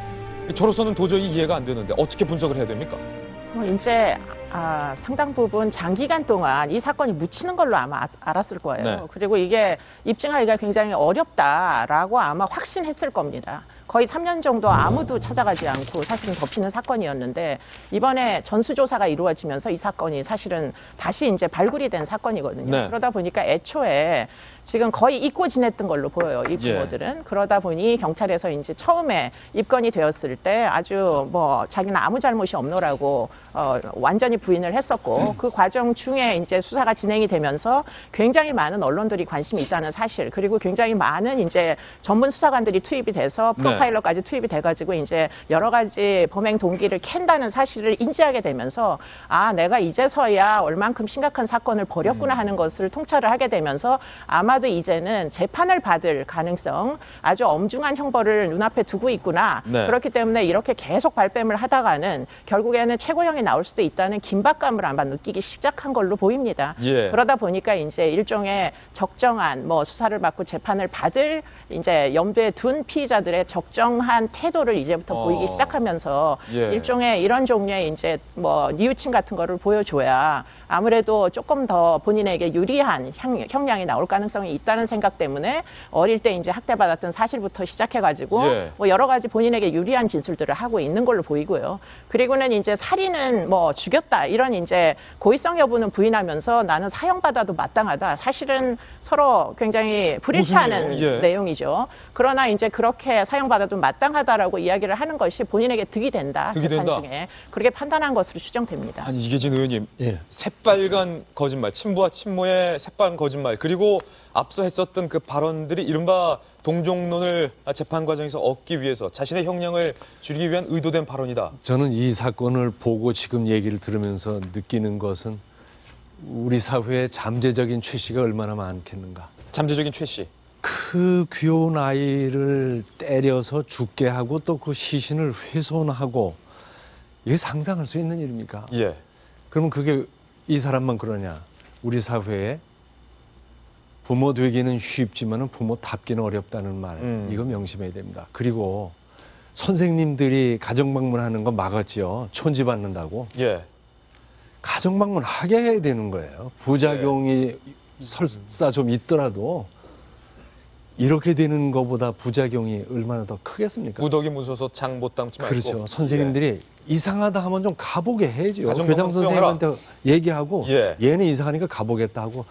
저로서는 도저히 이해가 안 되는데 어떻게 분석을 해야 됩니까? 이제 상당 부분 장기간 동안 이 사건이 묻히는 걸로 아마 알았을 거예요. 네. 그리고 이게 입증하기가 굉장히 어렵다라고 아마 확신했을 겁니다. 거의 3년 정도 아무도 찾아가지 않고 사실은 덮이는 사건이었는데 이번에 전수조사가 이루어지면서 이 사건이 사실은 다시 이제 발굴이 된 사건이거든요. 네. 그러다 보니까 애초에 지금 거의 잊고 지냈던 걸로 보여요. 이 부모들은. 그러다 보니 경찰에서 이제 처음에 입건이 되었을 때 아주 뭐 자기는 아무 잘못이 없노라고 완전히 부인을 했었고 그 과정 중에 이제 수사가 진행이 되면서 굉장히 많은 언론들이 관심이 있다는 사실 그리고 굉장히 많은 이제 전문 수사관들이 투입이 돼서 프로파일러까지 투입이 돼가지고 이제 여러 가지 범행 동기를 캔다는 사실을 인지하게 되면서 아 내가 이제서야 얼만큼 심각한 사건을 벌였구나 하는 것을 통찰을 하게 되면서 아마도 이제는 재판을 받을 가능성 아주 엄중한 형벌을 눈앞에 두고 있구나. 네. 그렇기 때문에 이렇게 계속 발뺌을 하다가는 결국에는 최고형이 나올 수도 있다는 긴박감을 아마 느끼기 시작한 걸로 보입니다. 예. 그러다 보니까 이제 일종의 적정한 뭐 수사를 받고 재판을 받을 이제 염두에 둔 피의자들의 적정한 태도를 이제부터 보이기 시작하면서 예. 일종의 이런 종류의 이제 뭐 뉘우침 같은 거를 보여줘야 아무래도 조금 더 본인에게 유리한 형량이 나올 가능성이 있다는 생각 때문에 어릴 때 이제 학대받았던 사실부터 시작해가지고 예. 뭐 여러 가지 본인에게 유리한 진술들을 하고 있는 걸로 보이고요. 그리고는 이제 살인은 뭐 죽였다 이런 이제 고의성 여부는 부인하면서 나는 사형받아도 마땅하다. 사실은 서로 굉장히 불일치하는 무슨 내용? 예. 내용이죠. 그러나 이제 그렇게 사형받아도 마땅하다라고 이야기를 하는 것이 본인에게 득이 된다. 득이 재판 된다. 중에 그렇게 판단한 것으로 추정됩니다. 아니 이계진 의원님 예. 새빨간 거짓말, 친부와 친모의 새빨간 거짓말 그리고 앞서 했었던 그 발언들이 이른바 동종론을 재판 과정에서 얻기 위해서 자신의 형량을 줄이기 위한 의도된 발언이다. 저는 이 사건을 보고 지금 얘기를 들으면서 느끼는 것은 우리 사회에 잠재적인 최 씨가 얼마나 많겠는가. 잠재적인 최 씨. 그 귀여운 아이를 때려서 죽게 하고 또 그 시신을 훼손하고 이게 상상할 수 있는 일입니까? 예. 그러면 그게 이 사람만 그러냐? 우리 사회에 부모 되기는 쉽지만은 부모답기는 어렵다는 말, 이거 명심해야 됩니다. 그리고 선생님들이 가정방문하는 거 막았지요. 촌지받는다고. 예. 가정방문 하게 해야 되는 거예요. 부작용이 설사 좀 있더라도 이렇게 되는 것보다 부작용이 얼마나 더 크겠습니까? 구덕이 무서워서 장 못 담지 말고. 그렇죠. 선생님들이 이상하다 하면 좀 가보게 해야죠. 가정방문 교장 선생님한테 얘기하고 예. 얘는 이상하니까 가보겠다 하고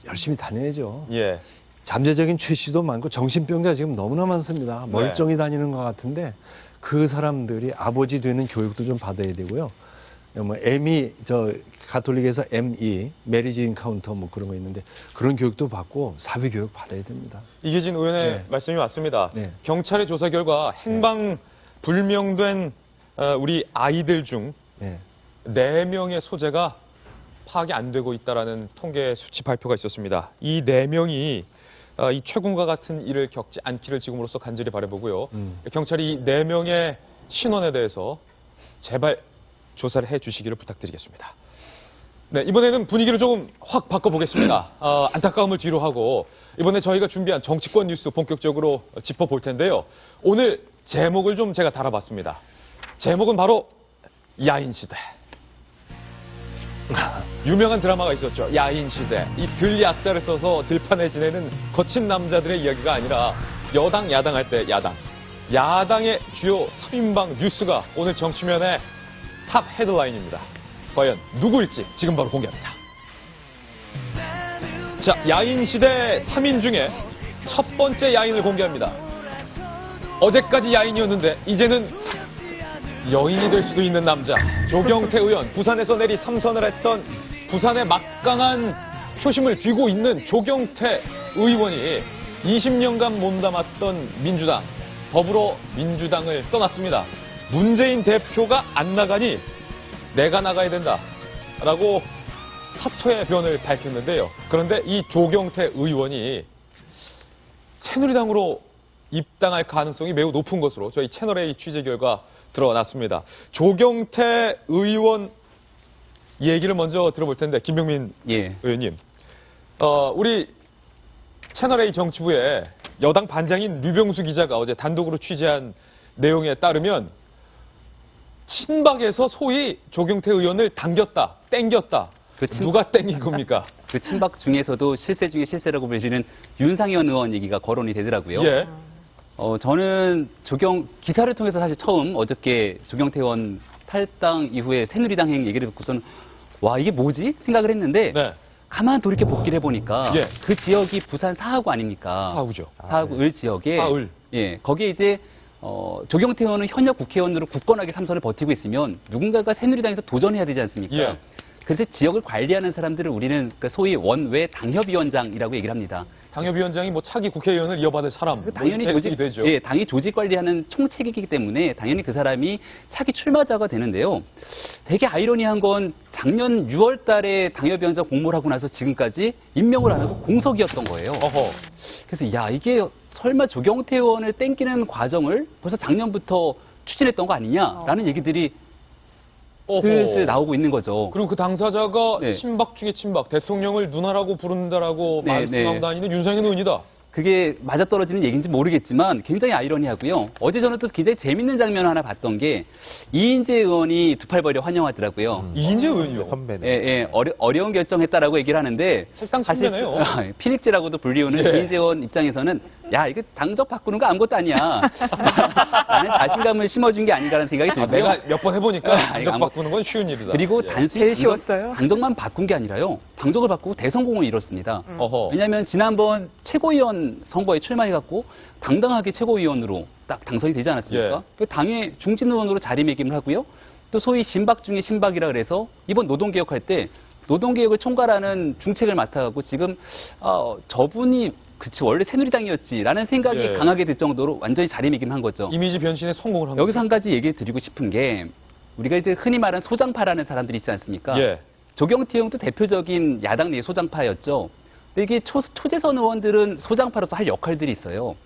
열심히 다녀야죠. 예. 잠재적인 최씨도 많고 정신병자 지금 너무나 많습니다. 멀쩡히 다니는 것 같은데 그 사람들이 아버지 되는 교육도 좀 받아야 되고요. 뭐 ME 저 가톨릭에서 ME 메리지 인카운터 뭐 그런 거 있는데 그런 교육도 받고 사회 교육 받아야 됩니다. 이계진 의원의 네. 말씀이 맞습니다. 네. 경찰의 조사 결과 행방 불명된 우리 아이들 중 예. 4명의 소재가 파악이 안 되고 있다라는 통계 수치 발표가 있었습니다. 이 4명이 이 최군과 같은 일을 겪지 않기를 지금으로서 간절히 바라보고요. 경찰이 이 4명의 신원에 대해서 제발 조사를 해주시기를 부탁드리겠습니다. 네, 이번에는 분위기를 조금 확 바꿔보겠습니다. 안타까움을 뒤로 하고 이번에 저희가 준비한 정치권 뉴스 본격적으로 짚어볼 텐데요. 오늘 제목을 좀 제가 달아봤습니다. 제목은 바로 야인시대. 유명한 드라마가 있었죠. 야인시대. 이 들 약자를 써서 들판에 지내는 거친 남자들의 이야기가 아니라 여당, 야당 할 때 야당. 야당의 주요 3인방 뉴스가 오늘 정치면의 탑 헤드라인입니다. 과연 누구일지 지금 바로 공개합니다. 자, 야인시대 3인 중에 첫 번째 야인을 공개합니다. 어제까지 야인이었는데 이제는 여인이 될 수도 있는 남자. 조경태 의원, 부산에서 내리 3선을 했던 부산의 막강한 표심을 쥐고 있는 조경태 의원이 20년간 몸담았던 민주당, 더불어민주당을 떠났습니다. 문재인 대표가 안 나가니 내가 나가야 된다라고 사퇴의 변을 밝혔는데요. 그런데 이 조경태 의원이 새누리당으로 입당할 가능성이 매우 높은 것으로 저희 채널A 취재 결과 드러났습니다. 조경태 의원 얘기를 먼저 들어볼 텐데 김병민 예. 의원님, 우리 채널A 정치부의 여당 반장인 류병수 기자가 어제 단독으로 취재한 내용에 따르면 친박에서 소위 조경태 의원을 당겼다, 땡겼다. 누가 땡긴 겁니까? 그 친박 중에서도 실세 중에 실세라고 불리는 윤상현 의원 얘기가 거론이 되더라고요. 예. 저는 기사를 통해서 사실 처음 어저께 조경태 의원 탈당 이후에 새누리당 행 얘기를 듣고서는 와, 이게 뭐지? 생각을 했는데 네. 가만 돌이켜 복기를 해보니까 예. 그 지역이 부산 사하구 아닙니까? 사후죠. 사하구 을 지역에 사을. 예, 거기에 이제 조경태 의원은 현역 국회의원으로 굳건하게 3선을 버티고 있으면 누군가가 새누리당에서 도전해야 되지 않습니까? 예. 그래서 지역을 관리하는 사람들을 우리는 소위 원외 당협위원장이라고 얘기를 합니다. 당협위원장이 뭐 차기 국회의원을 이어받을 사람, 당연히 뭐 조직 되죠. 예, 당이 조직 관리하는 총책이기 때문에 당연히 그 사람이 차기 출마자가 되는데요. 되게 아이러니한 건 작년 6월 달에 당협위원장 공모를 하고 나서 지금까지 임명을 안 하고 공석이었던 거예요. 어허. 그래서 야, 이게 설마 조경태 의원을 땡기는 과정을 벌써 작년부터 추진했던 거 아니냐라는 얘기들이 슬슬 나오고 있는 거죠. 그리고 그 당사자가 네. 친박 중에 친박, 대통령을 누나라고 부른다라고 네, 말씀하고 네. 다니는 윤상현 의원이다. 그게 맞아떨어지는 얘기인지 모르겠지만 굉장히 아이러니하고요. 어제 저는 또 굉장히 재밌는 장면 하나 봤던 게 이인재 의원이 두 팔 벌려 환영하더라고요. 이인재 의원이요. 선배네. 예, 예, 어려운 결정했다라고 얘기를 하는데 탈당 사실 선배네요. 피닉지라고도 불리우는 예. 이인재 의원 입장에서는 야, 이거 당적 바꾸는 거 아무것도 아니야. 라는 자신감을 심어준 게 아닌가라는 생각이 들고요. 내가 몇 번 해보니까 아니, 당적 아무- 바꾸는 건 쉬운 일이다. 그리고 예. 단순히 쉬웠어요? 당적만 바꾼 게 아니라요. 당적을 바꾸고 대성공을 이뤘습니다. 어허. 왜냐하면 지난번 최고위원 선거에 출마해갖고 당당하게 최고위원으로 딱 당선이 되지 않았습니까? 예. 그 당의 중진 의원으로 자리매김을 하고요. 또 소위 신박 중에 신박이라 그래서 이번 노동개혁할 때 노동개혁을 총괄하는 중책을 맡아가고 지금 저분이 그치 원래 새누리당이었지라는 생각이 예. 강하게 들 정도로 완전히 자리매김한 거죠. 이미지 변신에 성공을 한 여기서 거죠. 한 가지 얘기 드리고 싶은 게 우리가 이제 흔히 말하는 소장파라는 사람들이 있지 않습니까? 예. 조경태 의원도 대표적인 야당 내 소장파였죠. 근데 이게 초재선 의원들은 소장파로서 할 역할들이 있어요.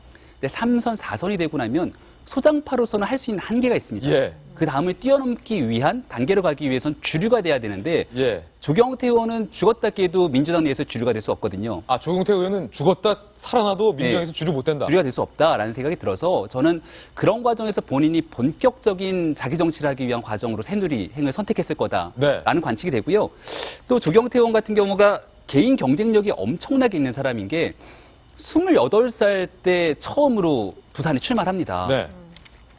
근데 3선, 4선이 되고 나면 소장파로서는 할 수 있는 한계가 있습니다. 예. 그 다음을 뛰어넘기 위한 단계로 가기 위해선 주류가 돼야 되는데 예. 조경태 의원은 죽었다 깨도 민주당 내에서 주류가 될 수 없거든요. 아, 조경태 의원은 죽었다 살아나도 민주당에서 주류 못 된다. 주류가 될 수 없다라는 생각이 들어서 저는 그런 과정에서 본인이 본격적인 자기 정치를 하기 위한 과정으로 새누리행을 선택했을 거다라는 네. 관측이 되고요. 또 조경태 의원 같은 경우가 개인 경쟁력이 엄청나게 있는 사람인 게 28살 때 처음으로 부산에 출마합니다. 네.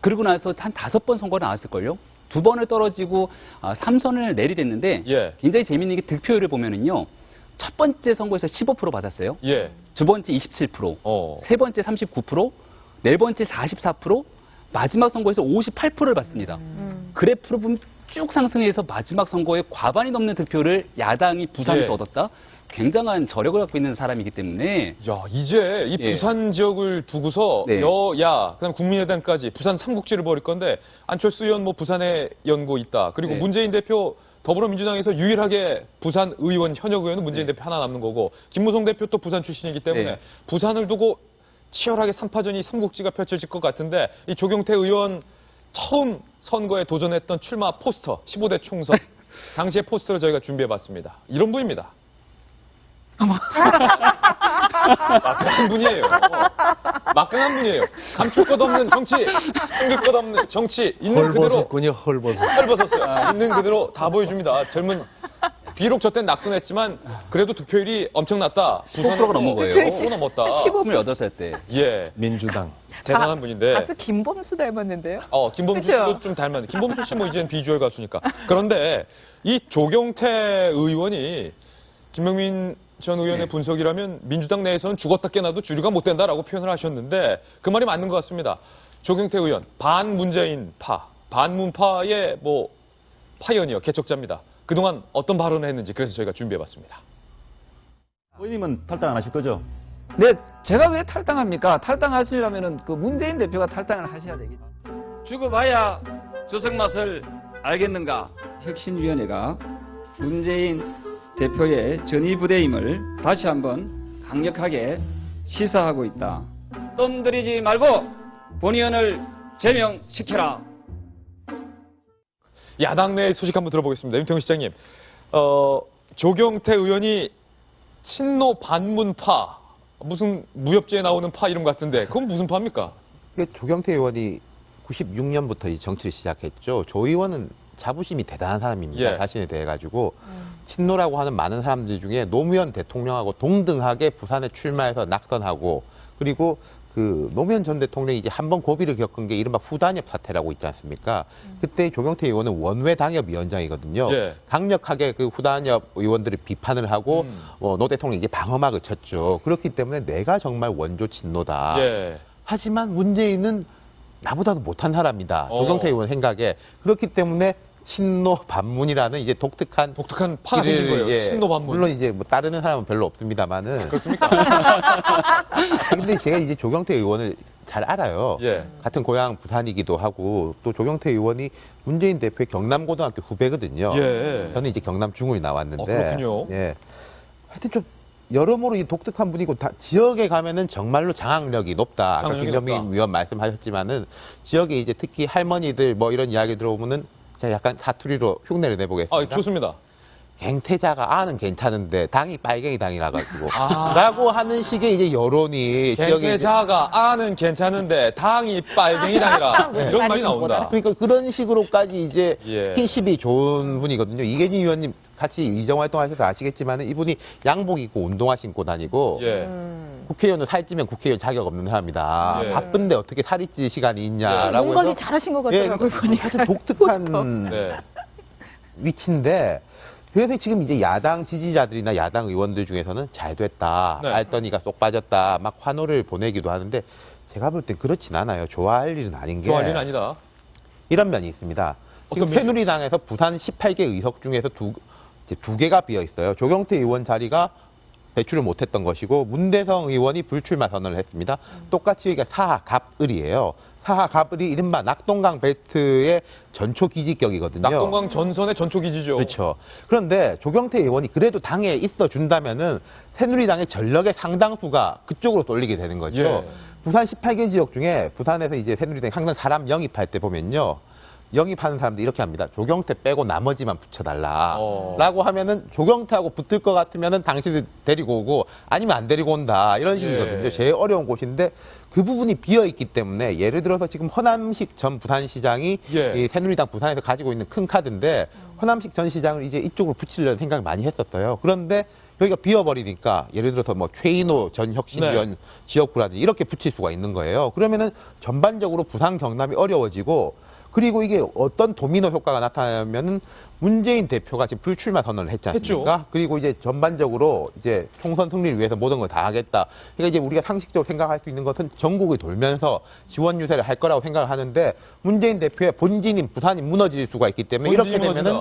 그러고 나서 한 5번 선거가 나왔을걸요. 2번을 떨어지고 3선을 내리댔는데 예. 굉장히 재미있는 게 득표율을 보면은요. 첫 번째 선거에서 15% 받았어요. 예. 두 번째 27%, 세 번째 39%, 네 번째 44%, 마지막 선거에서 58%를 받습니다. 그래프로 보면 쭉 상승해서 마지막 선거에 과반이 넘는 득표를 야당이 부산에서 예. 얻었다. 굉장한 저력을 갖고 있는 사람이기 때문에 야, 이제 이 예. 부산 지역을 두고서 네. 여야, 그다음 국민의당까지 부산 삼국지를 벌일 건데 안철수 의원 뭐 부산에 연고 있다. 그리고 네. 문재인 대표 더불어민주당에서 유일하게 부산 의원 현역 의원은 문재인 네. 대표 하나 남는 거고 김무성 대표 또 부산 출신이기 때문에 네. 부산을 두고 치열하게 3파전이 삼국지가 펼쳐질 것 같은데 이 조경태 의원 처음 선거에 도전했던 출마 포스터 15대 총선 당시의 포스터를 저희가 준비해봤습니다. 이런 분입니다. 막강한 분이에요. 막강한 분이에요. 감출 것 없는 정치, 숨길 것 없는 정치, 있는 그대로 헐벗었군요, 헐벗었. 헐벗었어요. 있는 그대로 다 보여줍니다. 젊은, 비록 저땐 낙선했지만 그래도 득표율이 엄청났다. 15%가 넘은 거예요. 15% 넘었다. 28살 때. 예, 민주당. 대단한 분인데. 가수 김범수 닮았는데요? 김범수 그쵸? 씨도 좀 닮았는데. 김범수 씨 뭐 이제는 비주얼 가수니까. 그런데 이 조경태 의원이 김명민 전 의원의 네. 분석이라면 민주당 내에서는 죽었다 깨나도 주류가 못 된다라고 표현을 하셨는데 그 말이 맞는 것 같습니다. 조경태 의원 반문재인 파, 반문파의 뭐 파이어니어 개척자입니다. 그동안 어떤 발언을 했는지 그래서 저희가 준비해봤습니다. 의원님은 탈당 안 하실 거죠? 네, 제가 왜 탈당합니까? 탈당하시려면은 그 문재인 대표가 탈당을 하셔야 되겠죠. 죽어봐야 저승 맛을 알겠는가? 혁신위원회가 문재인 대표의 전위부대임을 다시 한번 강력하게 시사하고 있다. 돈 들이지 말고 본의원을 제명시켜라. 야당 내 소식 한번 들어보겠습니다. 임태훈 시장님, 조경태 의원이 친노 반문파, 무슨 무협지에 나오는 파 이름 같은데 그건 무슨 파입니까? 조경태 의원이 96년부터 이 정치를 시작했죠. 조 의원은 자부심이 대단한 사람입니다. 예. 자신에 대해 가지고 친노라고 하는 많은 사람들 중에 노무현 대통령하고 동등하게 부산에 출마해서 낙선하고 그리고 그 노무현 전 대통령이 이제 한 번 고비를 겪은 게 이른바 후단협 사태라고 있지 않습니까? 그때 조경태 의원은 원외 당협위원장이거든요. 예. 강력하게 그 후단협 의원들을 비판을 하고 노 대통령이 이제 방어막을 쳤죠. 그렇기 때문에 내가 정말 원조 친노다. 예. 하지만 문재인은 나보다도 못한 사람이다. 어. 조경태 의원 생각에. 그렇기 때문에 친노 반문이라는 이제 독특한 파가 생긴 거예요. 예, 친노 반문. 물론 이제 뭐 따르는 사람은 별로 없습니다만은. 그렇습니까? 근데 제가 이제 조경태 의원을 잘 알아요. 예. 같은 고향 부산이기도 하고 또 조경태 의원이 문재인 대표의 경남고등학교 후배거든요. 예. 저는 이제 경남 중을 나왔는데. 그렇군요. 예. 하여튼 좀 여러모로 이 독특한 분이고 다 지역에 가면은 정말로 장악력이 높다. 아까 장악력이 김병민 높다. 위원 말씀하셨지만은 지역에 이제 특히 할머니들 뭐 이런 이야기 들어보면은 제가 약간 사투리로 흉내를 내보겠습니다. 좋습니다. 갱태자가 아는 괜찮은데 당이 빨갱이 당이라 가지고 아. 라고 하는 식의 이제 여론이 지역에 이제 갱태자가 아는 괜찮은데 당이 빨갱이당이라 이런 말이 나온다. 그러니까 그런 식으로까지 이제 예. 스킨십이 좋은 분이거든요. 이계진 의원님 같이 이정 활동하셔서 아시겠지만은 이분이 양복 입고 운동화 신고 다니고 예. 국회의원은 살찌면 국회의원 자격 없는 사람이다. 예. 바쁜데 어떻게 살이 찔 시간이 있냐라고 몸 관리 해서 잘하신 것 예, 같더라고요, 보니까. 아주 독특한 네. 위치인데 그래서 지금 이제 야당 지지자들이나 야당 의원들 중에서는 잘 됐다. 네. 알더니가 쏙 빠졌다. 막 환호를 보내기도 하는데 제가 볼 땐 그렇진 않아요. 좋아할 일은 아닌 게 좋아할 일은 아니다. 이런 면이 있습니다. 지금 어떤 면이요? 새누리당에서 부산 18개 의석 중에서 두 개가 비어 있어요. 조경태 의원 자리가 배출을 못했던 것이고 문대성 의원이 불출마 선언을 했습니다. 똑같이 이게 사하갑을이에요. 사하갑을이 이른바 낙동강 벨트의 전초 기지격이거든요. 낙동강 전선의 전초기지죠. 그렇죠. 그런데 조경태 의원이 그래도 당에 있어 준다면은 새누리당의 전력의 상당수가 그쪽으로 쏠리게 되는 거죠. 예. 부산 18개 지역 중에 부산에서 이제 새누리당이 항상 사람 영입할 때 보면요. 영입하는 사람들이 이렇게 합니다. 조경태 빼고 나머지만 붙여달라라고 하면은 조경태하고 붙을 것 같으면은 당신을 데리고 오고 아니면 안 데리고 온다 이런 식이거든요. 예. 제일 어려운 곳인데 그 부분이 비어 있기 때문에 예를 들어서 지금 허남식 전 부산시장이 예. 이 새누리당 부산에서 가지고 있는 큰 카드인데 허남식 전 시장을 이제 이쪽으로 붙이려는 생각을 많이 했었어요. 그런데 여기가 비어버리니까 예를 들어서 뭐 최인호 전 혁신위원 지역구라든지 이렇게 붙일 수가 있는 거예요. 그러면은 전반적으로 부산 경남이 어려워지고 그리고 이게 어떤 도미노 효과가 나타나면은 문재인 대표가 지금 불출마 선언을 했지 않습니까? 했죠. 그리고 이제 전반적으로 이제 총선 승리를 위해서 모든 걸 다 하겠다. 그러니까 이제 우리가 상식적으로 생각할 수 있는 것은 전국을 돌면서 지원 유세를 할 거라고 생각을 하는데 문재인 대표의 본진인 부산이 무너질 수가 있기 때문에 이렇게 되면은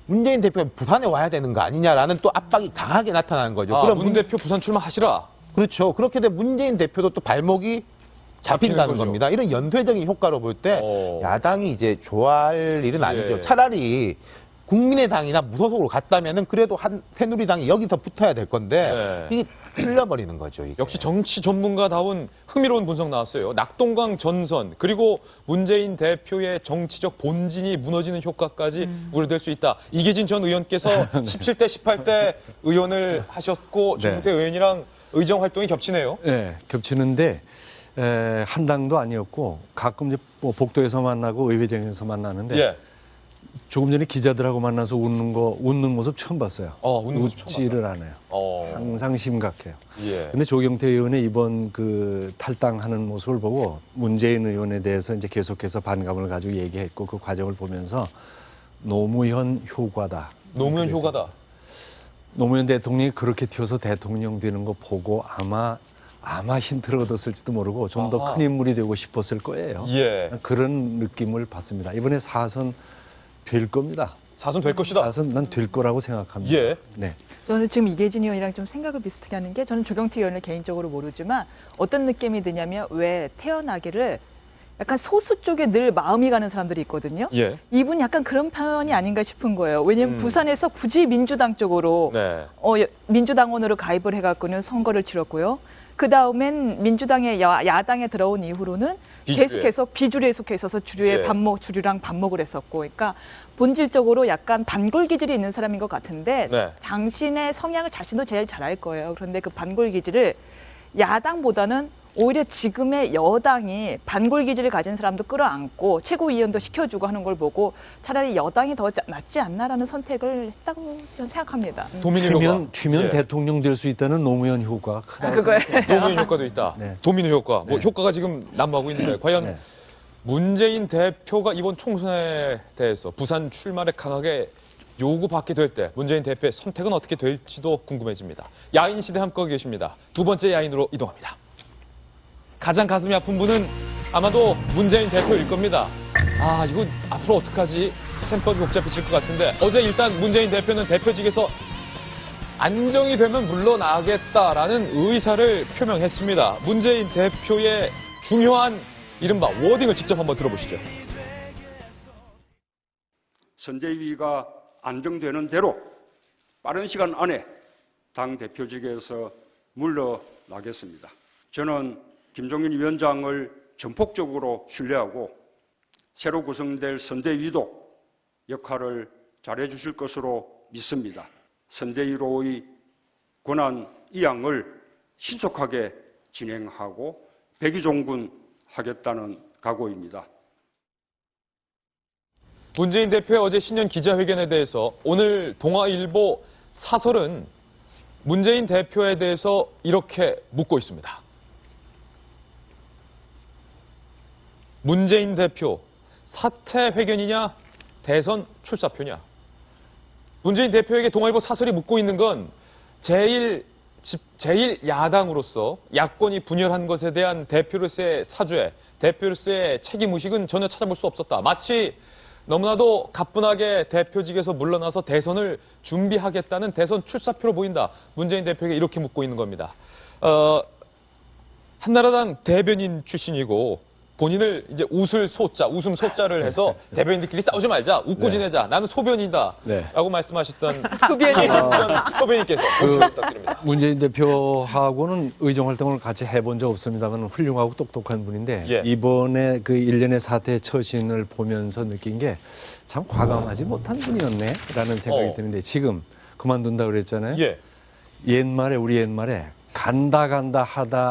문재인 대표가 부산에 와야 되는 거 아니냐라는 또 압박이 강하게 나타나는 거죠. 아, 그럼 문 대표 부산 출마하시라. 그렇죠. 그렇게 되면 문재인 대표도 또 발목이 잡힌다는 거죠. 겁니다. 이런 연쇄적인 효과로 볼 때 야당이 이제 좋아할 일은 아니죠. 예. 차라리 국민의당이나 무소속으로 갔다면은 그래도 한 새누리당이 여기서 붙어야 될 건데 예. 이게 틀려버리는 거죠. 이게. 역시 정치 전문가다운 흥미로운 분석 나왔어요. 낙동강 전선 그리고 문재인 대표의 정치적 본진이 무너지는 효과까지 우려될 수 있다. 이계진 전 의원께서 17대, 18대 의원을 하셨고 조경태 의원이랑 의정 활동이 겹치네요. 네, 겹치는데 한 당도 아니었고 가끔 이제 뭐 복도에서 만나고 의회장에서 만나는데 예. 조금 전에 기자들하고 만나서 웃는 모습 처음 봤어요. 웃는 모습 처음 웃지를 않아요. 항상 심각해요. 예. 근데 조경태 의원의 이번 그 탈당하는 모습을 보고 문재인 의원에 대해서 이제 계속해서 반감을 가지고 얘기했고 그 과정을 보면서 노무현 효과다. 노무현 효과다. 노무현 대통령이 그렇게 튀어서 대통령 되는 거 보고 아마 힌트를 얻었을지도 모르고 좀 더 큰 인물이 되고 싶었을 거예요. 예. 그런 느낌을 받습니다. 이번에 4선 될 겁니다. 4선 될 것이다. 4선 난 될 거라고 생각합니다. 예. 네. 저는 지금 이계진 의원이랑 좀 생각을 비슷하게 하는 게 저는 조경태 의원을 개인적으로 모르지만 어떤 느낌이 드냐면 왜 태어나기를 약간 소수 쪽에 늘 마음이 가는 사람들이 있거든요. 예. 이분 약간 그런 편이 아닌가 싶은 거예요. 왜냐하면 부산에서 굳이 민주당 쪽으로 네. 민주당원으로 가입을 해갖고는 선거를 치렀고요. 그 다음엔 민주당의 야당에 들어온 이후로는 비주류에. 계속해서 비주류에 속해 있어서 주류의 예. 주류랑 반목을 했었고, 그러니까 본질적으로 약간 반골 기질이 있는 사람인 것 같은데 네. 당신의 성향을 자신도 제일 잘 알 거예요. 그런데 그 반골 기질을 야당보다는 오히려 지금의 여당이 반골 기질을 가진 사람도 끌어안고 최고위원도 시켜주고 하는 걸 보고 차라리 여당이 더 낫지 않나라는 선택을 했다고 저는 생각합니다. 도민의 효과. 튀면 예. 대통령 될 수 있다는 노무현 효과가 크다. 그거예요. 노무현 효과도 있다. 네. 도민의 효과. 뭐 네. 효과가 지금 난무하고 있는데 과연 네. 문재인 대표가 이번 총선에 대해서 부산 출마를 강하게 요구받게 될 때 문재인 대표의 선택은 어떻게 될지도 궁금해집니다. 야인 시대 함께 계십니다. 두 번째 야인으로 이동합니다. 가장 가슴이 아픈 분은 아마도 문재인 대표일 겁니다. 아, 이거 앞으로 어떡하지? 셈법이 복잡해질 것 같은데 어제 일단 문재인 대표는 대표직에서 안정이 되면 물러나겠다라는 의사를 표명했습니다. 문재인 대표의 중요한 이른바 워딩을 직접 한번 들어보시죠. 선대위가 안정되는 대로 빠른 시간 안에 당 대표직에서 물러나겠습니다. 저는 김종인 위원장을 전폭적으로 신뢰하고 새로 구성될 선대위도 역할을 잘해 주실 것으로 믿습니다. 선대위로의 권한 이양을 신속하게 진행하고 백의종군하겠다는 각오입니다. 문재인 대표의 어제 신년 기자회견에 대해서 오늘 동아일보 사설은 문재인 대표에 대해서 이렇게 묻고 있습니다. 문재인 대표 사퇴 회견이냐 대선 출사표냐. 문재인 대표에게 동아일보 사설이 묻고 있는 건 제일 야당으로서 야권이 분열한 것에 대한 대표로서의 사죄, 대표로서의 책임의식은 전혀 찾아볼 수 없었다. 마치 너무나도 가뿐하게 대표직에서 물러나서 대선을 준비하겠다는 대선 출사표로 보인다. 문재인 대표에게 이렇게 묻고 있는 겁니다. 한나라당 대변인 출신이고 본인을 이제 웃을 소자, 웃음 소자를 해서 대변인들끼리 싸우지 말자, 웃고 네. 지내자, 나는 소변이다. 네. 라고 말씀하셨던 소변이다. 이해찬 전 소변인께서 그 부탁드립니다. 문재인 대표하고는 의정 활동을 같이 해본 적 없습니다만 훌륭하고 똑똑한 분인데 예. 이번에 그 일련의 사태의 처신을 보면서 느낀 게 참 과감하지 못한 분이었네라는 생각이 드는데 지금 그만둔다 그랬잖아요. 예. 옛말에 우리 옛말에 간다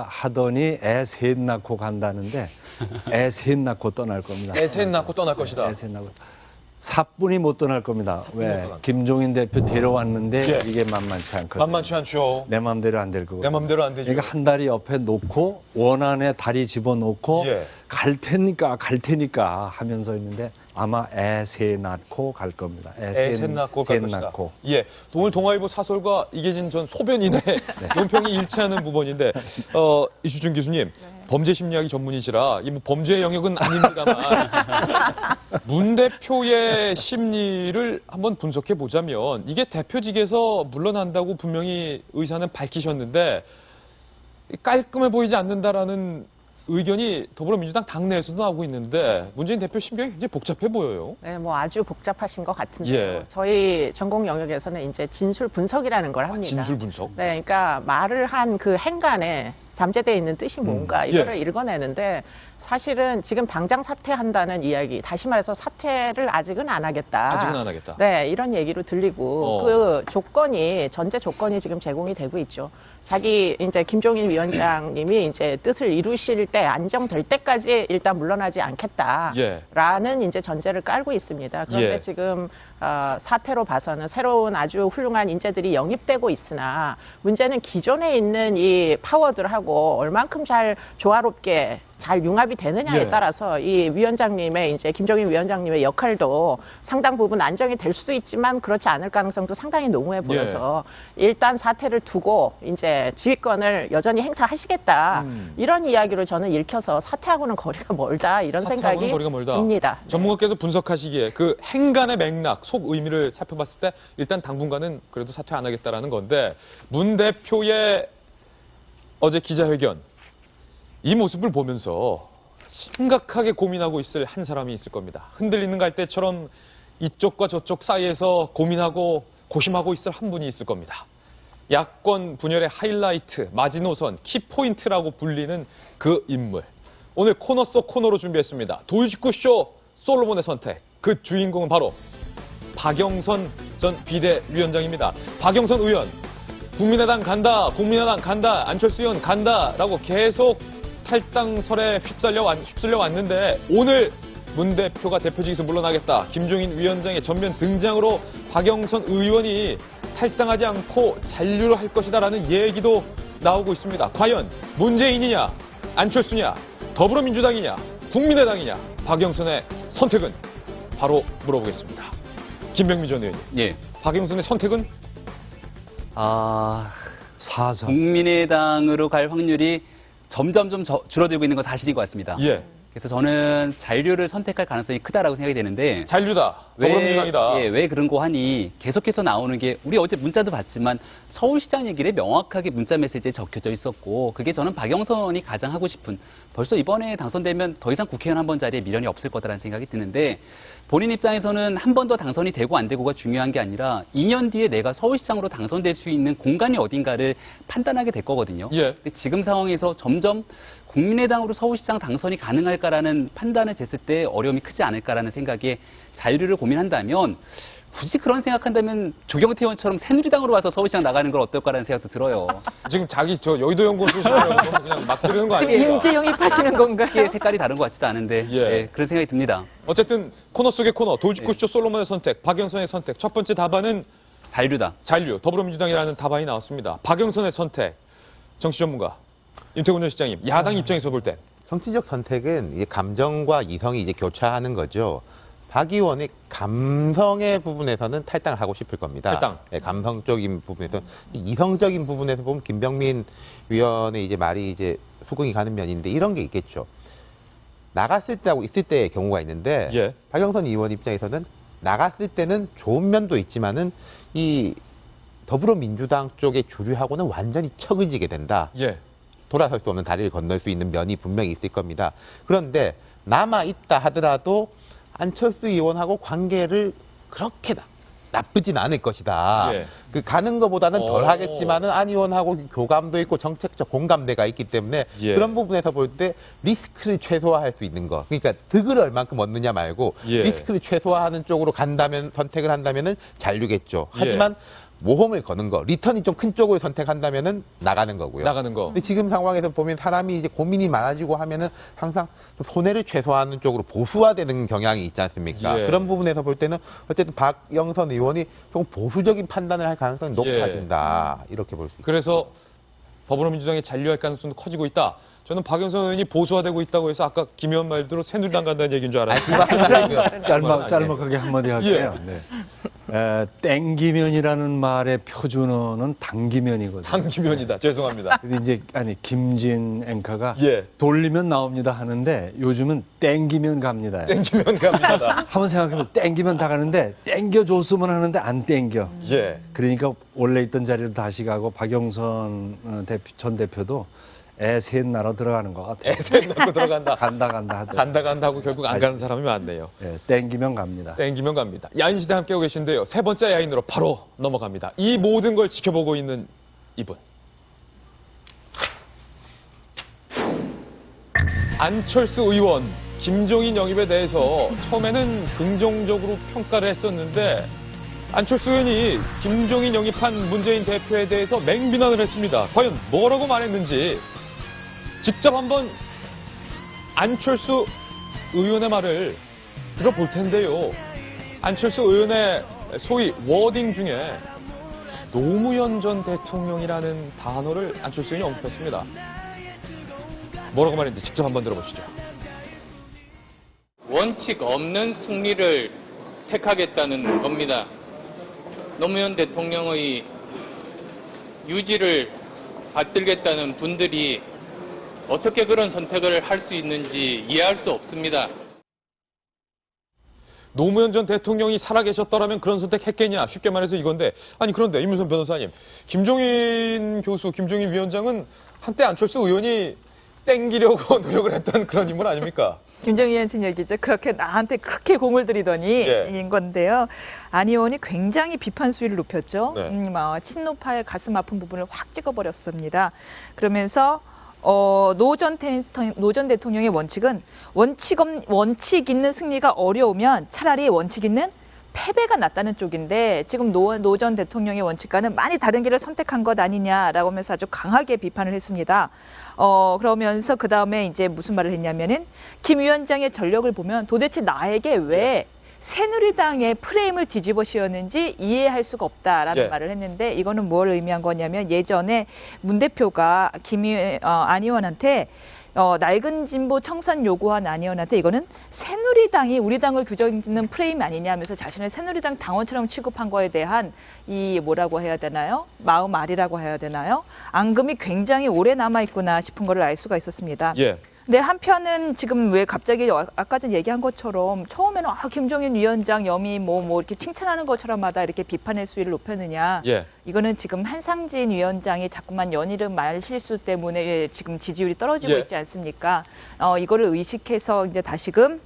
하더니 애 셋 낳고 간다는데 애 셋 낳고 떠날 겁니다. 애 셋 낳고 떠날 것이다. 애 셋 낳고. 사뿐히 못 떠날 겁니다. 못 왜? 떠날 김종인 대표 데려왔는데 예. 이게 만만치 않거든요. 만만치 않죠. 내 마음대로 안 될 거고. 내 맘대로 안 되죠. 그러니까 한 다리 옆에 놓고 원안에 다리 집어넣고 예. 갈 테니까 하면서 있는데 아마 애 셋 낳고 갈 겁니다. 셋 낳고 갈 셋 것이다. 낳고. 예, 오늘 동아일보 사설과 이계진 전 소변인의 논평이 일치하는 부분인데 이수준 교수님 범죄 심리학이 전문이시라 이 뭐 범죄의 영역은 아닙니다만 문 대표의 심리를 한번 분석해 보자면 이게 대표직에서 물러난다고 분명히 의사는 밝히셨는데 깔끔해 보이지 않는다라는 의견이 더불어민주당 당내에서도 나오고 있는데 문재인 대표 심경이 굉장히 복잡해 보여요. 네, 뭐 아주 복잡하신 것 같은데요. 예. 저희 전공 영역에서는 이제 진술 분석이라는 걸 합니다. 진술 분석. 네, 그러니까 말을 한 그 행간에 잠재되어 있는 뜻이 뭔가 이거를 예. 읽어내는데 사실은 지금 당장 사퇴한다는 이야기, 다시 말해서 사퇴를 아직은 안 하겠다. 아직은 안 하겠다. 네, 이런 얘기로 들리고 그 조건이 전제 조건이 지금 제공이 되고 있죠. 자기 이제 김종인 위원장님이 이제 뜻을 이루실 때 안정될 때까지 일단 물러나지 않겠다라는 이제 전제를 깔고 있습니다. 그런데 예. 지금 사태로 봐서는 새로운 아주 훌륭한 인재들이 영입되고 있으나 문제는 기존에 있는 이 파워들하고 얼만큼 잘 조화롭게 잘 융합이 되느냐에 예. 따라서 이 위원장님의 이제 김종인 위원장님의 역할도 상당 부분 안정이 될 수도 있지만 그렇지 않을 가능성도 상당히 농후해 보여서 일단 사태를 두고 이제 지휘권을 여전히 행사하시겠다 이런 이야기로 저는 읽혀서 사퇴하고는 거리가 멀다 이런 사퇴하고는 생각이 거리가 멀다. 듭니다. 네. 전문가께서 분석하시기에 그 행간의 맥락, 속 의미를 살펴봤을 때 일단 당분간은 그래도 사퇴 안 하겠다라는 건데 문 대표의 어제 기자회견 이 모습을 보면서 심각하게 고민하고 있을 한 사람이 있을 겁니다. 흔들리는 갈대처럼 이쪽과 저쪽 사이에서 고민하고 고심하고 있을 한 분이 있을 겁니다. 야권 분열의 하이라이트, 마지노선, 키포인트라고 불리는 그 인물. 오늘 코너 속 코너로 준비했습니다. 돌직구쇼 솔로몬의 선택. 그 주인공은 바로 박영선 전 비대위원장입니다. 박영선 의원, 국민의당 간다, 국민의당 간다, 안철수 의원 간다라고 계속 탈당설에 휩쓸려 왔는데 오늘 문 대표가 대표직에서 물러나겠다. 김종인 위원장의 전면 등장으로 박영선 의원이 탈당하지 않고 잔류를 할 것이다라는 얘기도 나오고 있습니다. 과연 문재인이냐, 안철수냐, 더불어민주당이냐, 국민의당이냐, 박영선의 선택은 바로 물어보겠습니다. 김병민 전 의원님. 예. 박영선의 선택은? 사선. 국민의당으로 갈 확률이 점점 좀 줄어들고 있는 건 사실인 것 같습니다. 예. 그래서 저는 잔류를 선택할 가능성이 크다라고 생각이 되는데 잔류다. 더불어민주당이다. 왜 그런 거 하니 계속해서 나오는 게 우리 어제 문자도 봤지만 서울시장 얘기를 명확하게 문자 메시지에 적혀져 있었고 그게 저는 박영선이 가장 하고 싶은 벌써 이번에 당선되면 더 이상 국회의원 한 번 자리에 미련이 없을 거다라는 생각이 드는데 본인 입장에서는 한 번 더 당선이 되고 안 되고가 중요한 게 아니라 2년 뒤에 내가 서울시장으로 당선될 수 있는 공간이 어딘가를 판단하게 될 거거든요. 예. 근데 지금 상황에서 점점 국민의당으로 서울시장 당선이 가능할까라는 판단을 쟀을 때 어려움이 크지 않을까라는 생각에 자유를 고민한다면 굳이 그런 생각한다면 조경태 의원처럼 새누리당으로 와서 서울시장 나가는 건 어떨까라는 생각도 들어요. 지금 자기 저 여의도 연구소 그냥 막 지르는 거 아닙니까? 인재 영입하시는 건가요? 크게 색깔이 다른 것 같지도 않은데 예. 예, 그런 생각이 듭니다. 어쨌든 코너 속의 코너, 돌직구쇼 솔로몬의 선택, 박영선의 선택. 첫 번째 답안은 잔류다. 잔류, 더불어민주당이라는 답안이 나왔습니다. 박영선의 선택, 정치 전문가 임태훈 전 시장님, 야당 입장에서 볼 때. 정치적 선택은 이제 감정과 이성이 이제 교차하는 거죠. 박 의원의 감성의 부분에서는 탈당을 하고 싶을 겁니다. 탈당. 네, 감성적인 부분에서 이성적인 부분에서 보면 김병민 위원의 이제 말이 이제 수긍이 가는 면인데 이런 게 있겠죠. 나갔을 때하고 있을 때의 경우가 있는데 예. 박영선 의원 입장에서는 나갔을 때는 좋은 면도 있지만은 이 더불어민주당 쪽의 주류하고는 완전히 척을 지게 된다. 예. 돌아설 수 없는 다리를 건널 수 있는 면이 분명히 있을 겁니다. 그런데 남아있다 하더라도 안철수 의원하고 관계를 그렇게 나쁘진 않을 것이다. 예. 그 가는 것보다는 덜 오. 하겠지만은 안 의원하고 교감도 있고 정책적 공감대가 있기 때문에 예. 그런 부분에서 볼 때 리스크를 최소화할 수 있는 거. 그러니까 득을 얼만큼 얻느냐 말고 예. 리스크를 최소화하는 쪽으로 간다면 선택을 한다면은 잔류겠죠. 하지만 모험을 거는 거, 리턴이 좀 큰 쪽을 선택한다면은 나가는 거고요. 나가는 거. 근데 지금 상황에서 보면 사람이 이제 고민이 많아지고 하면은 항상 좀 손해를 최소화하는 쪽으로 보수화되는 경향이 있지 않습니까? 예. 그런 부분에서 볼 때는 어쨌든 박영선 의원이 좀 보수적인 판단을 할 가능성이 높아진다. 이렇게 볼 수 있습니다. 그래서 더불어민주당이 잔류할 가능성도 커지고 있다. 저는 박영선 의원이 보수화되고 있다고 해서 아까 김 의원 말대로 새누리당 간다는 얘기인 줄 알았어요. 짤막하게 한마디 할게요. 네. 땡기면이라는 말의 표준어는 당기면이거든요. 당기면이다. 죄송합니다. 근데 이제 김진 앵커가 예. 돌리면 나옵니다 하는데 요즘은 땡기면 갑니다. 땡기면 갑니다. 한번 생각해보면 땡기면 다 가는데 땡겨줬으면 하는데 안 땡겨. 예. 그러니까 원래 있던 자리로 다시 가고 박영선 전 대표도 셋 나러 들어가는 것 같아요. 셋 낳고 들어간다. 간다 하더라고요. 간다 하고 결국 안 가는 사람이 많네요. 네, 땡기면 갑니다. 땡기면 갑니다. 야인시대 함께하고 계신데요. 세 번째 야인으로 바로 넘어갑니다. 이 모든 걸 지켜보고 있는 이분. 안철수 의원, 김종인 영입에 대해서 처음에는 긍정적으로 평가를 했었는데 안철수 의원이 김종인 영입한 문재인 대표에 대해서 맹비난을 했습니다. 과연 뭐라고 말했는지 직접 한번 안철수 의원의 말을 들어볼 텐데요. 안철수 의원의 소위 워딩 중에 노무현 전 대통령이라는 단어를 안철수 의원이 언급했습니다. 뭐라고 말했는지 직접 한번 들어보시죠. 원칙 없는 승리를 택하겠다는 겁니다. 노무현 대통령의 유지를 받들겠다는 분들이 어떻게 그런 선택을 할 수 있는지 이해할 수 없습니다. 노무현 전 대통령이 살아계셨더라면 그런 선택했겠냐. 쉽게 말해서 이건데. 아니 그런데 이문선 변호사님. 김종인 교수, 김종인 위원장은 한때 안철수 의원이 땡기려고 노력을 했던 그런 인물 아닙니까? 김정희 위원장 얘기죠. 그렇게 나한테 그렇게 공을 들이더니 인 건데요. 안 의원이 굉장히 비판 수위를 높였죠. 네. 친노파의 가슴 아픈 부분을 확 찍어버렸습니다. 그러면서 노 전 대통령의 원칙은 원칙 있는 승리가 어려우면 차라리 원칙 있는 패배가 낫다는 쪽인데 지금 노 전 대통령의 원칙과는 많이 다른 길을 선택한 것 아니냐라고 하면서 아주 강하게 비판을 했습니다. 그러면서 그 다음에 이제 무슨 말을 했냐면은 김 위원장의 전력을 보면 도대체 나에게 왜 새누리당의 프레임을 뒤집어 씌웠는지 이해할 수가 없다라는 말을 했는데 이거는 뭘 의미한 거냐면 예전에 문 대표가 안 의원한테 낡은 진보 청산 요구한 안 의원한테 이거는 새누리당이 우리 당을 규정짓는 프레임 아니냐 하면서 자신을 새누리당 당원처럼 취급한 거에 대한 이 뭐라고 해야 되나요? 마음 알이라고 해야 되나요? 앙금이 굉장히 오래 남아있구나 싶은 거를 알 수가 있었습니다. 예. 근데 한편은 지금 왜 갑자기 아까 전 얘기한 것처럼 처음에는 김종인 위원장 염이 뭐 이렇게 칭찬하는 것처럼마다 이렇게 비판의 수위를 높였느냐. 예. 이거는 지금 한상진 위원장이 자꾸만 연이름 말실수 때문에 지금 지지율이 떨어지고 있지 않습니까? 이거를 의식해서 이제 다시금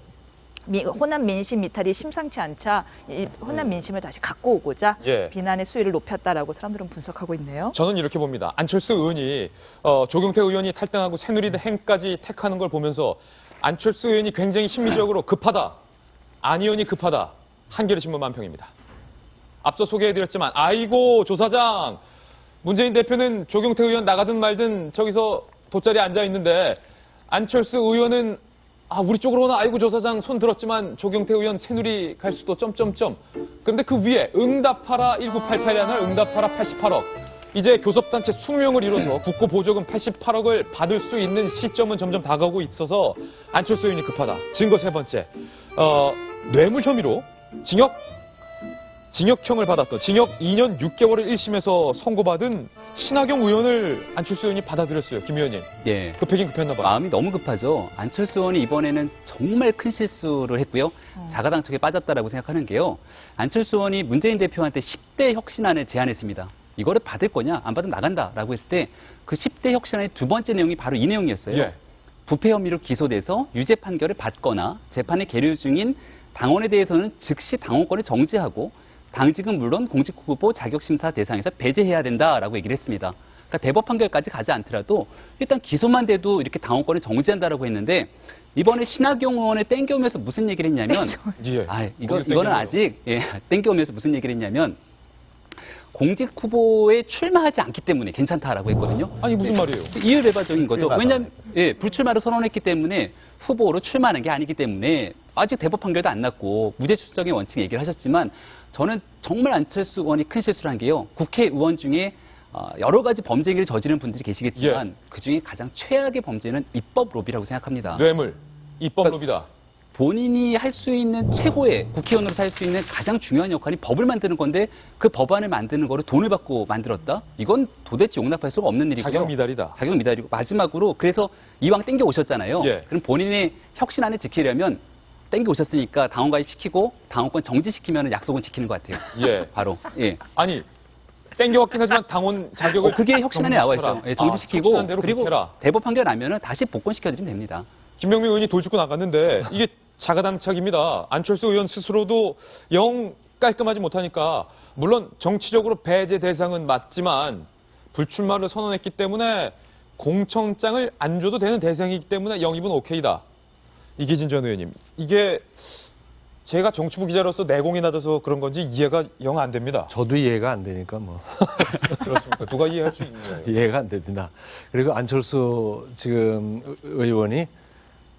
호남 민심 이탈이 심상치 않자 이 호남 민심을 다시 갖고 오고자 비난의 수위를 높였다라고 사람들은 분석하고 있네요. 저는 이렇게 봅니다. 안철수 의원이 조경태 의원이 탈당하고 새누리당까지 택하는 걸 보면서 안철수 의원이 굉장히 심리적으로 급하다. 안 의원이 급하다. 한겨레 신문 만평입니다. 앞서 소개해드렸지만 아이고 조사장 문재인 대표는 조경태 의원 나가든 말든 저기서 돗자리에 앉아 있는데 안철수 의원은 우리 쪽으로 오나 아이고 조사장 손 들었지만 조경태 의원 새누리 갈 수도 점점점. 그런데 그 위에 응답하라 1988이 아니라 응답하라 88억. 이제 교섭단체 20명을 이뤄서 국고 보조금 88억을 받을 수 있는 시점은 점점 다가오고 있어서 안철수 의원이 급하다. 증거 세 번째. 뇌물 혐의로 징역형을 받았던 징역 2년 6개월을 1심에서 선고받은 신하경 의원을 안철수 의원이 받아들였어요. 김 의원님. 예. 급하긴 급했나 봐요. 마음이 너무 급하죠. 안철수 의원이 이번에는 정말 큰 실수를 했고요. 자가당착에 빠졌다라고 생각하는 게요. 안철수 의원이 문재인 대표한테 10대 혁신안을 제안했습니다. 이거를 받을 거냐 안 받으면 나간다라고 했을 때 그 10대 혁신안의 두 번째 내용이 바로 이 내용이었어요. 예. 부패 혐의로 기소돼서 유죄 판결을 받거나 재판에 계류 중인 당원에 대해서는 즉시 당원권을 정지하고 당직은 물론 공직후보 자격심사 대상에서 배제해야 된다라고 얘기를 했습니다. 그러니까 대법 판결까지 가지 않더라도 일단 기소만 돼도 이렇게 당원권을 정지한다라고 했는데 이번에 신학용 의원을 땡겨오면서 무슨 얘기를 했냐면 예. 이거는 아직 땡겨오면서 무슨 얘기를 했냐면 공직 후보에 출마하지 않기 때문에 괜찮다라고 했거든요. 아니 무슨 말이에요? 이율배반적인 거죠. 왜냐하면 불출마를 선언했기 때문에 후보로 출마하는 게 아니기 때문에 아직 대법 판결도 안 났고 무죄 추정의 원칙 얘기를 하셨지만 저는 정말 안철수 의원이 큰 실수를 한 게요. 국회의원 중에 여러 가지 범죄 행위를 저지른 분들이 계시겠지만 그중에 가장 최악의 범죄는 입법 로비라고 생각합니다. 뇌물, 입법 로비다. 본인이 할 수 있는 최고의 국회의원으로서 할 수 있는 가장 중요한 역할이 법을 만드는 건데 그 법안을 만드는 거를 돈을 받고 만들었다? 이건 도대체 용납할 수가 없는 일이고요. 자격 미달이다. 자격 미달이고 마지막으로 그래서 이왕 땡겨 오셨잖아요. 예. 그럼 본인의 혁신안을 지키려면 땡겨 오셨으니까 당원 가입 시키고 당원권 정지시키면 약속은 지키는 것 같아요. 예. 바로. 예. 아니 땡겨왔긴 하지만 당원 자격을 그게 혁신안에 나와 있어요. 예, 정지시키고 혁신안 대로 그리고 해라. 대법 판결 나면은 다시 복권시켜드리면 됩니다. 김병민 의원이 돌직구 나갔는데 이게 자가당착입니다. 안철수 의원 스스로도 영 깔끔하지 못하니까 물론 정치적으로 배제 대상은 맞지만 불출마를 선언했기 때문에 공청장을 안 줘도 되는 대상이기 때문에 영입은 오케이다. 이기진 전 의원님, 이게 제가 정치부 기자로서 내공이 낮아서 그런 건지 이해가 영 안 됩니다. 저도 이해가 안 되니까 뭐. 그렇습니까? 누가 이해할 수 있는 거예요? 이해가 안 됩니다. 그리고 안철수 지금 의원이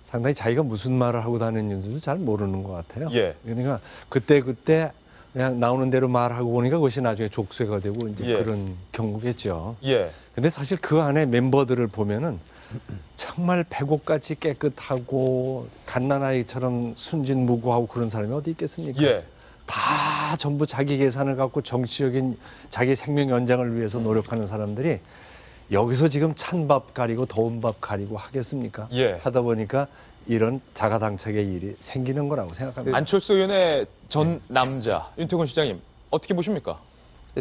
상당히 자기가 무슨 말을 하고 다니는지도 잘 모르는 것 같아요. 예. 그러니까 그때 그냥 나오는 대로 말하고 보니까 그것이 나중에 족쇄가 되고 이제 예. 그런 경우겠죠. 예. 근데 사실 그 안에 멤버들을 보면은 정말 백옥같이 깨끗하고 갓난아이처럼 순진무구하고 그런 사람이 어디 있겠습니까? 예. 다 전부 자기 계산을 갖고 정치적인 자기 생명 연장을 위해서 노력하는 사람들이 여기서 지금 찬 밥 가리고 더운 밥 가리고 하겠습니까? 예. 하다 보니까 이런 자가당착의 일이 생기는 거라고 생각합니다. 안철수 의원의 전 남자 윤태곤 시장님 어떻게 보십니까?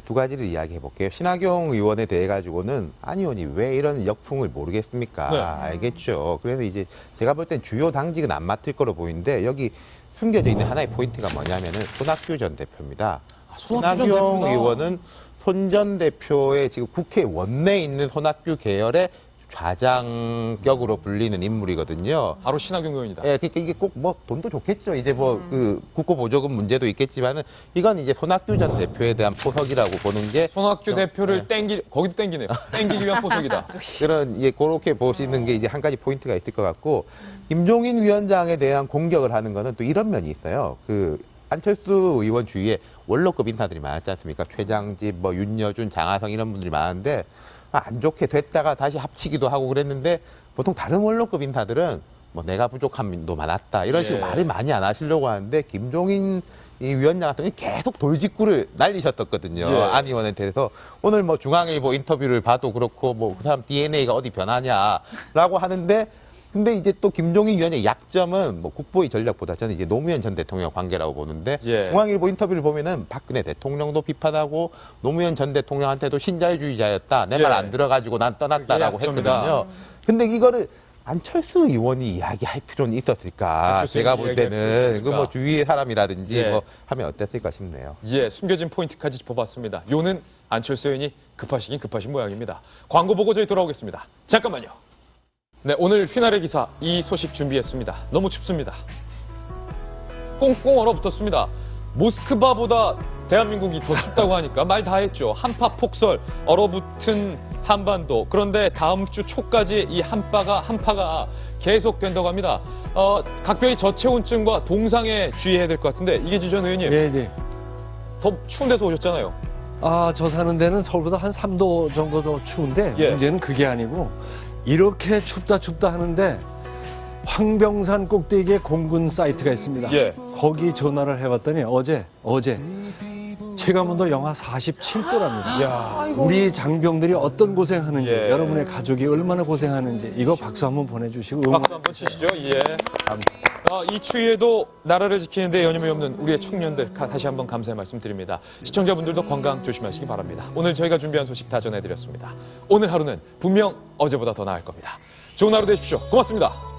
두 가지를 이야기해 볼게요. 신학용 의원에 대해 가지고는 안 의원이 왜 이런 역풍을 모르겠습니까? 네. 알겠죠. 그래서 이제 제가 볼 땐 주요 당직은 안 맡을 거로 보이는데 여기 숨겨져 있는 하나의 포인트가 뭐냐면은 손학규 전 대표입니다. 신학용 의원은 손 전 대표의 지금 국회 원내에 있는 손학규 계열의 좌장격으로 불리는 인물이거든요. 바로 신학용 의원이다. 예, 그러니까 이게 꼭 뭐 돈도 좋겠죠. 이제 뭐 그 국고 보조금 문제도 있겠지만은 이건 이제 손학규 전 대표에 대한 포석이라고 보는 게 손학규 대표를 거기도 땡기네요. 땡기기 위한 포석이다. 그런 예 그렇게 보시는 게 이제 한 가지 포인트가 있을 것 같고 김종인 위원장에 대한 공격을 하는 거는 또 이런 면이 있어요. 그 안철수 의원 주위에 원로급 인사들이 많았지 않습니까? 최장집, 뭐 윤여준, 장하성 이런 분들이 많은데 안 좋게 됐다가 다시 합치기도 하고 그랬는데 보통 다른 원로급 인사들은 뭐 내가 부족한 면도 많았다 이런 식으로 말을 많이 안 하시려고 하는데 김종인 이 위원장 같은 경우는 계속 돌직구를 날리셨었거든요. 안 의원에 대해서 오늘 뭐 중앙일보 인터뷰를 봐도 그렇고 뭐 그 사람 DNA가 어디 변하냐라고 하는데 근데 이제 또 김종인 위원의 약점은 뭐 국보의 전략보다 저는 이제 노무현 전 대통령 관계라고 보는데 중앙일보 인터뷰를 보면은 박근혜 대통령도 비판하고 노무현 전 대통령한테도 신자유주의자였다. 내 말 안 들어가지고 난 떠났다라고 했거든요. 근데 이거를 안철수 의원이 이야기할 필요는 있었을까? 제가 볼 때는 그 뭐 주위의 사람이라든지 뭐 하면 어땠을까 싶네요. 예, 숨겨진 포인트까지 짚어봤습니다. 요는 안철수 의원이 급하시긴 급하신 모양입니다. 광고 보고 저희 돌아오겠습니다. 잠깐만요. 네, 오늘 휘날의 기사 이 소식 준비했습니다. 너무 춥습니다. 꽁꽁 얼어붙었습니다. 모스크바보다 대한민국이 더 춥다고 하니까 말 다 했죠. 한파 폭설, 얼어붙은 한반도. 그런데 다음 주 초까지 이 한파가 계속된다고 합니다. 각별히 저체온증과 동상에 주의해야 될 것 같은데 이계지 전 의원님. 네. 더 추운 데서 오셨잖아요. 저 사는 데는 서울보다 한 3도 정도 더 추운데 문제는 그게 아니고 이렇게 춥다 하는데 황병산 꼭대기에 공군 사이트가 있습니다. 거기 전화를 해봤더니 어제 체감온도 영하 47도랍니다. 우리 장병들이 어떤 고생하는지, 예. 여러분의 가족이 얼마나 고생하는지 이거 박수 한번 보내주시고 응원. 박수 한번 치시죠. 예. 이 추위에도 나라를 지키는데 여념이 없는 우리의 청년들 다시 한번 감사의 말씀드립니다. 시청자분들도 건강 조심하시기 바랍니다. 오늘 저희가 준비한 소식 다 전해드렸습니다. 오늘 하루는 분명 어제보다 더 나을 겁니다. 좋은 하루 되십시오. 고맙습니다.